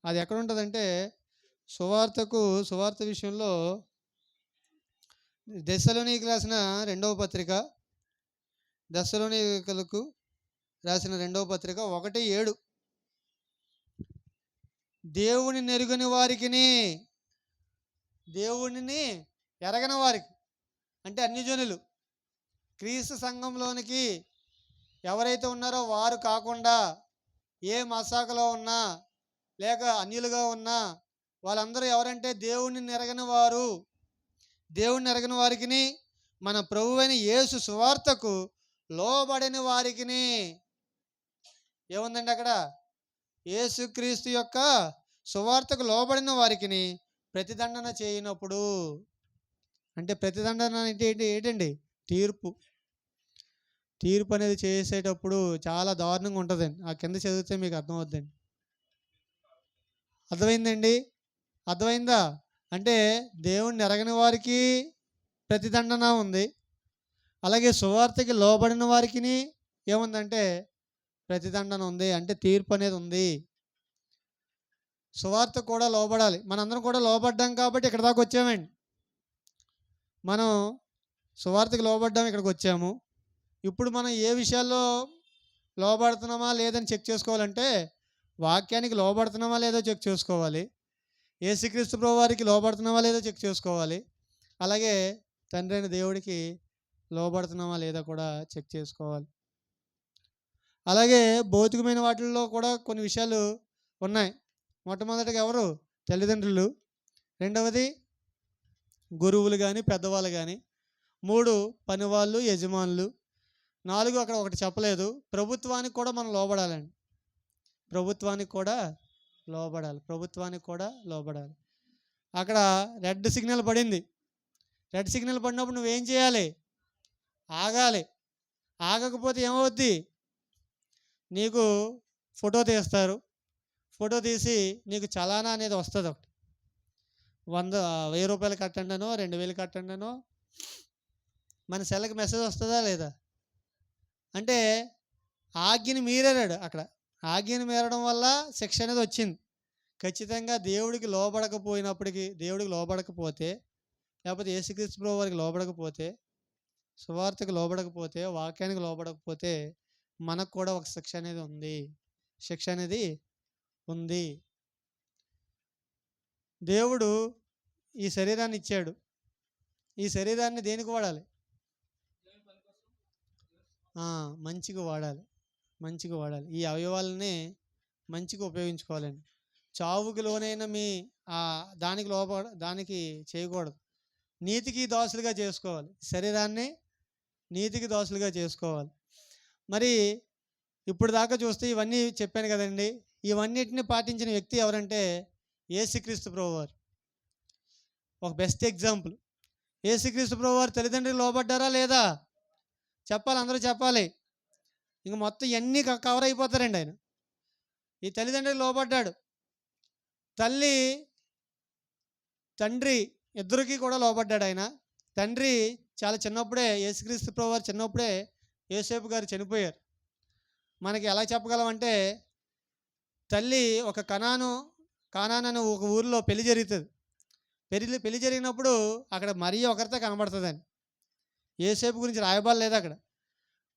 అది ఎక్కడ ఉంటుందంటే సువార్త విషయంలో దెస్సలోనికీయులకు రాసిన రెండవ పత్రిక 1:7 దేవుని ఎరగని వారికి అంటే అన్ని జనులు క్రీస్తు సంఘంలోనికి ఎవరైతే ఉన్నారో వారు కాకుండా ఏ మశాఖలో ఉన్నా లేక అన్యులుగా ఉన్నా వాళ్ళందరూ ఎవరంటే దేవుని ఎరగని వారికి మన ప్రభువైన యేసు సువార్తకు లోబడని వారికి ఏముందండి అక్కడ? యేసుక్రీస్తు యొక్క సువార్తకు లోబడిన వారికి ప్రతిదండన చేయనప్పుడు, అంటే ప్రతిదండన అంటే ఏంటండి? తీర్పు అనేది చేసేటప్పుడు చాలా దారుణంగా ఉంటుందండి. ఆ కింద చదివితే మీకు అర్థమవుద్దండి. అర్థమైందా? అంటే దేవుణ్ణి ఎరగని వారికి ప్రతిదండన ఉంది, అలాగే సువార్తకి లోబడిన వారికి ఏముందంటే ప్రతిదండన ఉంది, అంటే తీర్పు అనేది ఉంది. సువార్త కూడా లోబడాలి. మనందరం కూడా లోబడ్డాం కాబట్టి ఇక్కడ దాకా వచ్చామండి. మనం సువార్తకి లోబడ్డాం, ఇక్కడికి వచ్చాము. ఇప్పుడు మనం ఏ విషయాల్లో లోబడుతున్నామా లేదని చెక్ చేసుకోవాలంటే వాక్యానికి లోబడుతున్నామా లేదో చెక్ చేసుకోవాలి, యేసుక్రీస్తు ప్రభువు వారికి లోబడుతున్నామా లేదో చెక్ చేసుకోవాలి, అలాగే తండ్రి అయిన దేవుడికి లోబడుతున్నామా లేదా కూడా చెక్ చేసుకోవాలి. అలాగే భౌతికమైన వాటిల్లో కూడా కొన్ని విషయాలు ఉన్నాయి. మొట్టమొదటిగా ఎవరు? తల్లిదండ్రులు. రెండవది గురువులు కానీ పెద్దవాళ్ళు కానీ. 3 పనివాళ్ళు, యజమానులు. 4 అక్కడ ఒకటి చెప్పలేదు, ప్రభుత్వానికి కూడా మనం లోబడాలండి. ప్రభుత్వానికి కూడా లోబడాలి. అక్కడ రెడ్ సిగ్నల్ పడింది. రెడ్ సిగ్నల్ పడినప్పుడు నువ్వేం చేయాలి? ఆగాలి. ఆగకపోతే ఏమవుద్ది? నీకు ఫోటో తీస్తారు. ఫోటో తీసి నీకు చలానా అనేది వస్తుంది. ఒకటి 1000 రూపాయలు కట్టండనో 2000 కట్టండనో మన సెల్కి మెసేజ్ వస్తుందా లేదా? అంటే ఆజ్ఞని మీరాడు. అక్కడ ఆజ్ఞని మీరడం వల్ల శిక్ష అనేది వచ్చింది. ఖచ్చితంగా దేవుడికి లోబడకపోతే, లేకపోతే యేసుక్రీస్తు ప్రభువు వారికి లోబడకపోతే, సువార్తకు లోబడకపోతే, వాక్యానికి లోబడకపోతే మనకు కూడా ఒక శిక్ష అనేది ఉంది. దేవుడు ఈ శరీరాన్ని ఇచ్చాడు. ఈ శరీరాన్ని దేనికి వాడాలి? మంచిగా వాడాలి. ఈ అవయవాలని మంచిగా ఉపయోగించుకోవాలండి. చావుకి లోనైన దానికి చేయకూడదు. నీతికి దాసులుగా చేసుకోవాలి. శరీరాన్ని నీతికి దాసులుగా చేసుకోవాలి. మరి ఇప్పుడు దాకా చూస్తే ఇవన్నీ చెప్పాను కదండి. ఇవన్నిటిని పాటించిన వ్యక్తి ఎవరంటే యేసుక్రీస్తు ప్రభువారు. ఒక బెస్ట్ ఎగ్జాంపుల్. యేసుక్రీస్తు ప్రభువారు తల్లిదండ్రులు లోబడ్డారా లేదా? చెప్పాలి, అందరూ చెప్పాలి. ఇంక మొత్తం ఇవన్నీ కవర్ అయిపోతారండి. ఆయన ఈ తల్లిదండ్రులు లోబడ్డాడు. తండ్రి ఇద్దరికి కూడా లోబడ్డాడు. ఆయన తండ్రి చాలా చిన్నప్పుడే, యేసుక్రీస్తు ప్రభువారు చిన్నప్పుడే యోసేపు గారు చనిపోయారు. మనకి ఎలా చెప్పగలమంటే, తల్లి ఒక కానాను అనే ఒక ఊరిలో పెళ్లి జరుగుతుంది. పెళ్లి జరిగినప్పుడు అక్కడ మరియ ఒకరితో కనబడుతుందని. యేసేపు గురించి రాయబాలేదు అక్కడ.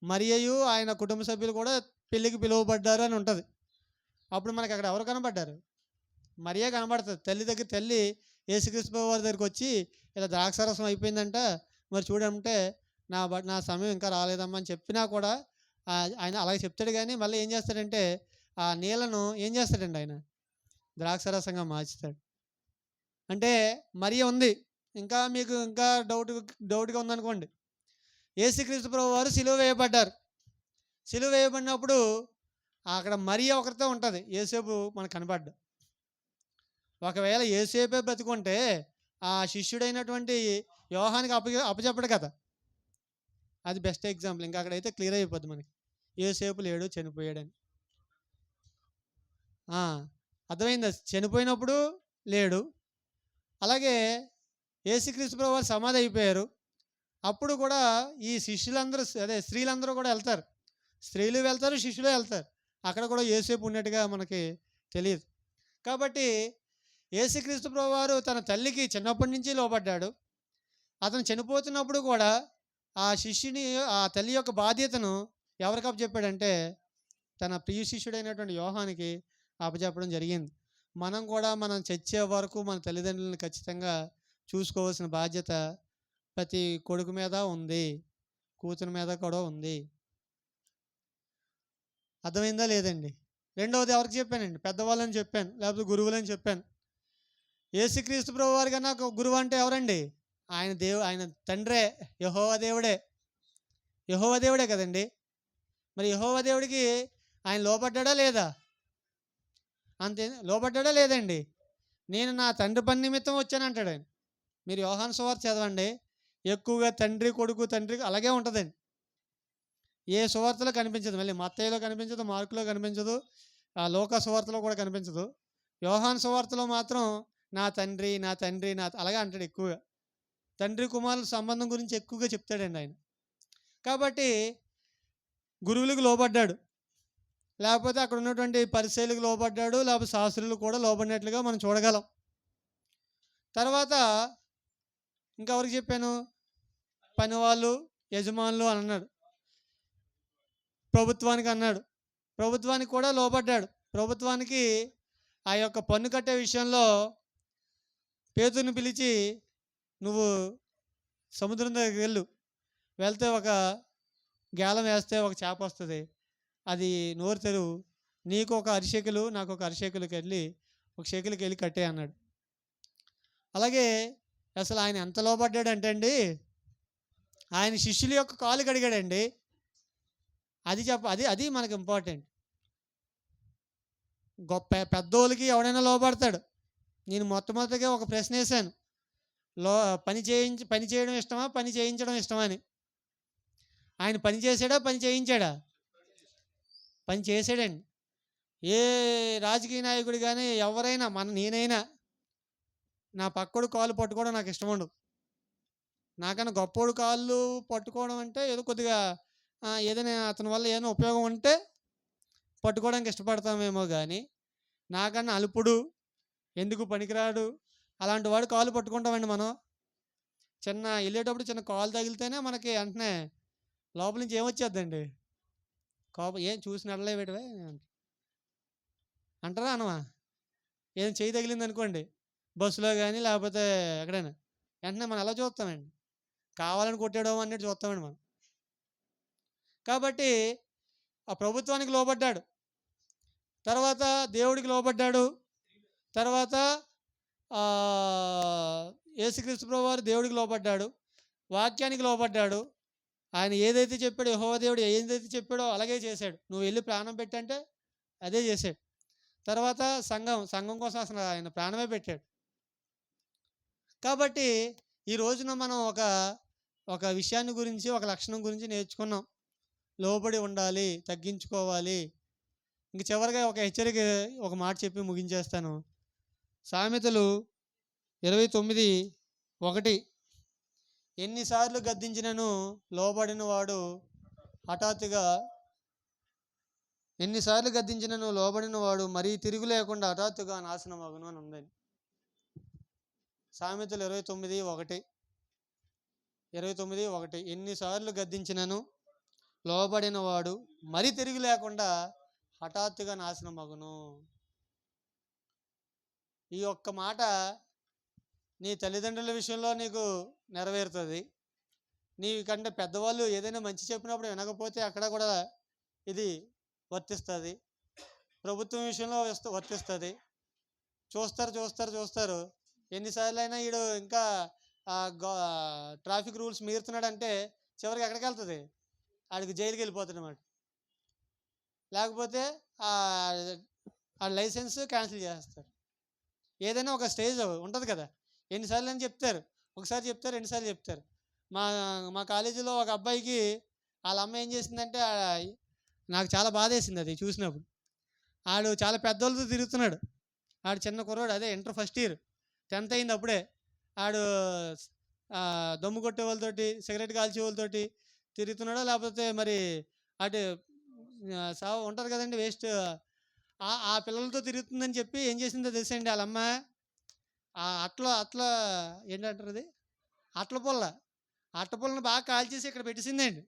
మరియయు ఆయన కుటుంబ సభ్యులు కూడా పెళ్ళికి పిలువబడ్డారు అని ఉంటుంది. అప్పుడు మనకి అక్కడ ఎవరు కనబడ్డారు? మరియ కనబడుతుంది. తల్లి యేసుక్రీస్తు ప్రభువు వారి దగ్గరికి వచ్చి, ఇలా ద్రాక్షారసం అయిపోయిందంట, మరి చూడంటే నా సమయం ఇంకా రాలేదమ్మా అని చెప్పినా కూడా ఆయన అలాగే చెప్తాడు. కానీ మళ్ళీ ఏం చేస్తాడంటే ఆ నీళ్ళను ఏం చేస్తాడండి? ఆయన ద్రాక్షారసంగా మార్చుతాడు. అంటే మరియ ఉంది. మీకు ఇంకా డౌట్గా ఉందనుకోండి, యేసుక్రీస్తు ప్రభువు వారు సిలువ వేయబడ్డారు. సిలువ వేయబడినప్పుడు అక్కడ మరియ ఒకరితో ఉంటుంది, యేసేపు మనకు కనబడ్డా. ఒకవేళ యేసేపే బ్రతుకుంటే ఆ శిష్యుడైనటువంటి యోహానికి అప్పచెప్పడు కదా. అది బెస్ట్ ఎగ్జాంపుల్. ఇంకా అక్కడైతే క్లియర్ అయిపోద్ది మనకి. యోసేపు లేడు, చనిపోయాడని. అర్థమైందా? చనిపోయినప్పుడు లేడు. అలాగే యేసుక్రీస్తు ప్రభువారు సమాధి అయిపోయారు. అప్పుడు కూడా ఈ శిష్యులందరూ, అదే స్త్రీలందరూ కూడా వెళ్తారు. స్త్రీలు వెళ్తారు, శిష్యులు వెళ్తారు. అక్కడ కూడా యోసేపు ఉన్నట్టుగా మనకి తెలియదు. కాబట్టి యేసుక్రీస్తు ప్రభువారు తన తల్లికి చిన్నప్పటి నుంచి లోబడ్డాడు. అతను చనిపోతున్నప్పుడు కూడా ఆ శిష్యుని, ఆ తల్లి యొక్క బాధ్యతను ఎవరికి అప్పచెప్పాడంటే తన ప్రియ శిష్యుడైనటువంటి యోహానికి అప్పచెప్పడం జరిగింది. మనం కూడా మనం చచ్చే వరకు మన తల్లిదండ్రులను ఖచ్చితంగా చూసుకోవాల్సిన బాధ్యత ప్రతి కొడుకు మీద ఉంది, కూతురు మీద కూడా ఉంది. అర్థమైందా లేదండి? రెండవది ఎవరికి చెప్పానండి? పెద్దవాళ్ళని చెప్పాను, లేకపోతే గురువులని చెప్పాను. యేసుక్రీస్తు ప్రభువారి కన్నా ఒక గురువు అంటే ఎవరండి? ఆయన తండ్రే, యెహోవా దేవుడే. యెహోవా దేవుడే కదండి. మరి యెహోవా దేవుడికి ఆయన లోబడ్డా లేదా? అంతే, లోబడ్డా లేదండి? నేను నా తండ్రి పని నిమిత్తం వచ్చానంటాడు ఆయన. మీరు యోహాను సువార్త చదవండి, ఎక్కువగా తండ్రి కొడుకు తండ్రి అలాగే ఉంటుందండి. ఏ సువార్తలో కనిపించదు. మళ్ళీ మత్తయిలో కనిపించదు, మార్కులో కనిపించదు, లోకా సువార్తలో కూడా కనిపించదు. యోహాను సువార్తలో మాత్రం నా తండ్రి నా తండ్రి నా అలాగే అంటాడు. ఎక్కువగా తండ్రి కుమారుల సంబంధం గురించి ఎక్కువగా చెప్తాడండి ఆయన. కాబట్టి గురువులకు లోబడ్డాడు, లేకపోతే అక్కడ ఉన్నటువంటి పరిచయులకు లోబడ్డాడు, లేకపోతే శాస్త్రులు కూడా లోబడినట్లుగా మనం చూడగలం. తర్వాత ఇంకెవరికి చెప్పాను? పనివాళ్ళు, యజమానులు అని అన్నాడు. ప్రభుత్వానికి అన్నాడు. ప్రభుత్వానికి కూడా లోబడ్డాడు. ప్రభుత్వానికి ఆ యొక్క పన్ను కట్టే విషయంలో పేతురుని పిలిచి, నువ్వు సముద్రం దగ్గరికి వెళ్తే ఒక గేలం వేస్తే ఒక చేప వస్తుంది, అది నోరు తెరువు, నీకు ఒక అరిషెకులు నాకు ఒక అరిషెకులకి వెళ్ళి ఒక షెకులకి వెళ్ళి కట్టే అన్నాడు. అలాగే అసలు ఆయన ఎంత లోబడ్డాడంటే అండి, ఆయన శిష్యుల యొక్క కాలు కడిగాడండి. అది మనకు ఇంపార్టెంట్. గొప్ప పెద్దోళ్ళకి ఎవడైనా లోబడతాడు. నేను మొట్టమొదటిగా ఒక ప్రశ్న వేశాను, పని చేయడం ఇష్టమా, పని చేయించడం ఇష్టమా అని. ఆయన పని చేశాడా, పని చేయించాడా? పని చేశాడండి. ఏ రాజకీయ నాయకుడు కానీ ఎవరైనా, నేనైనా నా పక్కోడు కాళ్ళు పట్టుకోవడం నాకు ఇష్టం ఉండదు. నాకన్నా గొప్పోడు కాళ్ళు పట్టుకోవడం అంటే ఏదో కొద్దిగా ఏదైనా అతని వల్ల ఏదైనా ఉపయోగం ఉంటే పట్టుకోవడానికి ఇష్టపడతామేమో, కానీ నాకన్నా అల్పుడు, ఎందుకు పనికిరాడు అలాంటి వాడు కాళ్ళు పట్టుకుంటామండి మనం. వెళ్ళేటప్పుడు చిన్న కాలు తగిలితేనే మనకి వెంటనే లోపల నుంచి ఏమొచ్చేద్దండి? కోపం. ఏం చూసి నడలే పెట్టవే అంటారా అనవా? ఏం చేయి తగిలింది అనుకోండి, బస్సులో కానీ లేకపోతే ఎక్కడైనా, వెంటనే మనం ఎలా చూస్తామండి? కావాలని కొట్టేయడం అన్నట్టు చూస్తామండి మనం. కాబట్టి ఆ ప్రభుత్వానికి లోబడ్డాడు, తర్వాత దేవుడికి లోబడ్డాడు, తర్వాత యేసుక్రీస్తు ప్రభువారు దేవుడికి లోబడ్డాడు, వాక్యానికి లోబడ్డాడు. ఆయన ఏదైతే చెప్పాడో, యెహోవా దేవుడు ఏదైతే చెప్పాడో అలాగే చేశాడు. నువ్వు వెళ్ళి ప్రాణం పెట్టంటే అదే చేశాడు. తర్వాత సంఘం కోసం అసలు ఆయన ప్రాణమే పెట్టాడు. కాబట్టి ఈ రోజున మనం ఒక విషయాన్ని గురించి, ఒక లక్షణం గురించి నేర్చుకున్నాం. లోబడి ఉండాలి, తగ్గించుకోవాలి. ఇంక చివరిగా ఒక హెచ్చరిక, ఒక మాట చెప్పి ముగించేస్తాను. సామెతలు 29:1, ఎన్నిసార్లు గద్దించినను లోబడిన వాడు మరీ తిరుగు లేకుండా హఠాత్తుగా నాశనం అగును అని ఉందండి. సామెతలు 29:1, ఎన్నిసార్లు గద్దించినను లోబడిన వాడు మరీ తిరుగు లేకుండా హఠాత్తుగా నాశనం అగును. ఈ ఒక్క మాట నీ తల్లిదండ్రుల విషయంలో నీకు నెరవేరుతుంది. నీకంటే పెద్దవాళ్ళు ఏదైనా మంచి చెప్పినప్పుడు వినకపోతే అక్కడ కూడా ఇది వర్తిస్తుంది. ప్రభుత్వం విషయంలో వర్తిస్తుంది. చూస్తారు ఎన్నిసార్లు అయినా వీడు ఇంకా ట్రాఫిక్ రూల్స్ మీరుతున్నాడు అంటే చివరికి ఎక్కడికి వెళ్తుంది? ఆడికి జైలుకి వెళ్ళిపోతుంది అన్నమాట. లేకపోతే ఆ లైసెన్స్ క్యాన్సిల్ చేస్తారు. ఏదైనా ఒక స్టేజ్ ఉంటుంది కదా, ఎన్నిసార్లు అని చెప్తారు, ఒకసారి చెప్తారు, రెండుసార్లు చెప్తారు. మా కాలేజీలో ఒక అబ్బాయికి వాళ్ళ అమ్మ ఏం చేసిందంటే నాకు చాలా బాధేసింది అది చూసినప్పుడు. ఆడు చాలా పెద్దోళ్ళతో తిరుగుతున్నాడు. ఆడు చిన్న కుర్రోడు, అదే ఇంటర్ ఫస్ట్ ఇయర్, 10th అయింది అప్పుడే. ఆడు దమ్ము కొట్టే వాళ్ళతోటి, సిగరెట్ కాల్చే వాళ్ళతోటి తిరుగుతున్నాడో, లేకపోతే మరి అటు సావు ఉంటుంది కదండి వేస్ట్, ఆ పిల్లలతో తిరుగుతుందని చెప్పి ఏం చేసిందో తెలుసండి వాళ్ళమ్మ? అట్ల ఏంటంటారు అది, అట్ల పుల్ల, అట్ట పుల్లని బాగా కాల్చేసి ఇక్కడ పెట్టేసిందండి.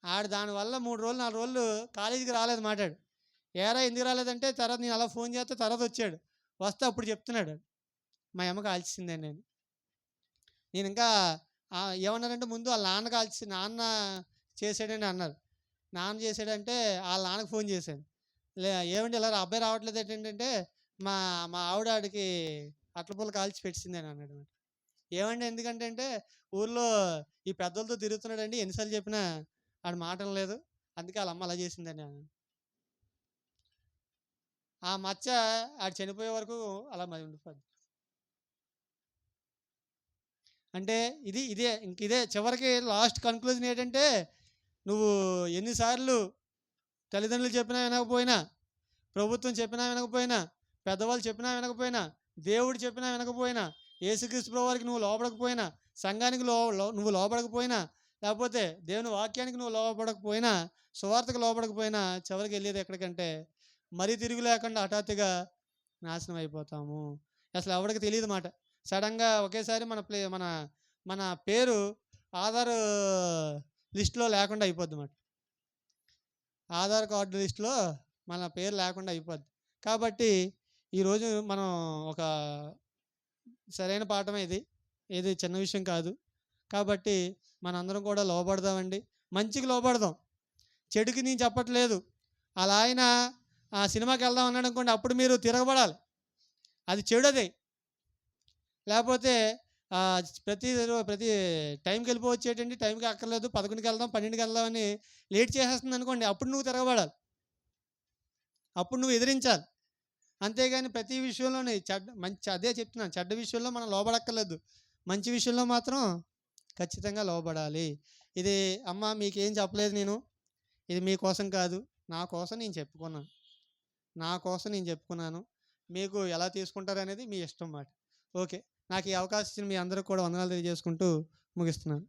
ఆడు దానివల్ల 3 రోజులు 4 రోజులు కాలేజీకి రాలేదు మాట్లాడు. ఏరా ఎందుకు రాలేదంటే, తర్వాత నేను అలా ఫోన్ చేస్తే తర్వాత వచ్చాడు. వస్తే అప్పుడు చెప్తున్నాడు, మా అమ్మ కాల్చేసిందండి నేను. నేను ఇంకా ఏమన్నారంటే, ముందు వాళ్ళ నాన్న చేసాడని అన్నారు. నాన్న చేసాడంటే వాళ్ళ నాన్నకు ఫోన్ చేశాను. ఏమంటే ఇలా అబ్బాయి రావట్లేదు ఏంటంటే, మా మా ఆవిడ ఆడికి అట్ల పుల్ల కాల్చి పెట్టిందని అన్నాడు. ఏమండి ఎందుకంటే అంటే, ఊర్లో ఈ పెద్దలతో తిరుగుతున్నాడండి, ఎన్నిసార్లు చెప్పినా ఆడు మాటం లేదు, అందుకే వాళ్ళ అమ్మ అలా చేసిందని అన్నాడు. ఆ మచ్చ ఆడు చనిపోయే వరకు అలా మరి ఉండిపోద్ది. అంటే ఇదే చివరికి లాస్ట్ కన్క్లూజన్ ఏంటంటే, నువ్వు ఎన్నిసార్లు తల్లిదండ్రులు చెప్పినా వినకపోయినా, ప్రభుత్వం చెప్పినా వినకపోయినా, పెద్దవాళ్ళు చెప్పినా వినకపోయినా, దేవుడు చెప్పినా వినకపోయినా, యేసుక్రీస్తు ప్రభువారికి నువ్వు లోపడకపోయినా, సంఘానికి నువ్వు లోపడకపోయినా, లేకపోతే దేవుని వాక్యానికి నువ్వు లోపడకపోయినా, సువార్తకు లోపడకపోయినా, చివరికి వెళ్ళేది ఎక్కడికంటే మరీ తిరుగు లేకుండా హఠాత్తుగా నాశనం అయిపోతాము. అసలు ఎవరికి తెలియదు మాట. సడన్గా ఒకేసారి మన పేరు ఆధార్ లిస్టులో లేకుండా అయిపోద్ది అన్నమాట. ఆధార్ కార్డు లిస్టులో మన పేరు లేకుండా అయిపోద్ది. కాబట్టి ఈరోజు మనం ఒక సరైన పాఠమే ఇది చిన్న విషయం కాదు. కాబట్టి మనందరం కూడా లోబడదామండి, మంచికి లోబడదాం, చెడుకి నేను చెప్పట్లేదు. అలా ఆయన ఆ సినిమాకి వెళ్దాం అన్నాడు అనుకోండి, అప్పుడు మీరు తిరగబడాలి, అది చెడుదే. లేకపోతే ప్రతి టైంకి వెళ్ళిపోవచ్చు ఏంటండి, టైంకి అక్కర్లేదు, 11కి వెళ్దాం 12కి వెళ్దాం అని లేట్ చేసేస్తుంది అనుకోండి, అప్పుడు నువ్వు తిరగబడాలి, అప్పుడు నువ్వు ఎదిరించాలి. అంతేగాని ప్రతి విషయంలోనే అదే చెప్తున్నాను, చెడ్డ విషయంలో మనం లోబడక్కర్లేదు, మంచి విషయంలో మాత్రం ఖచ్చితంగా లోబడాలి. ఇది అమ్మ మీకేం చెప్పలేదు నేను, ఇది మీకోసం కాదు, నా కోసం నేను చెప్పుకున్నాను. మీకు ఎలా తీసుకుంటారు అనేది మీ ఇష్టం మాట. ఓకే, నాకు ఈ అవకాశం ఇచ్చిన మీ అందరికి కూడా వందనాలు తెలియజేసుకుంటూ ముగిస్తున్నాను.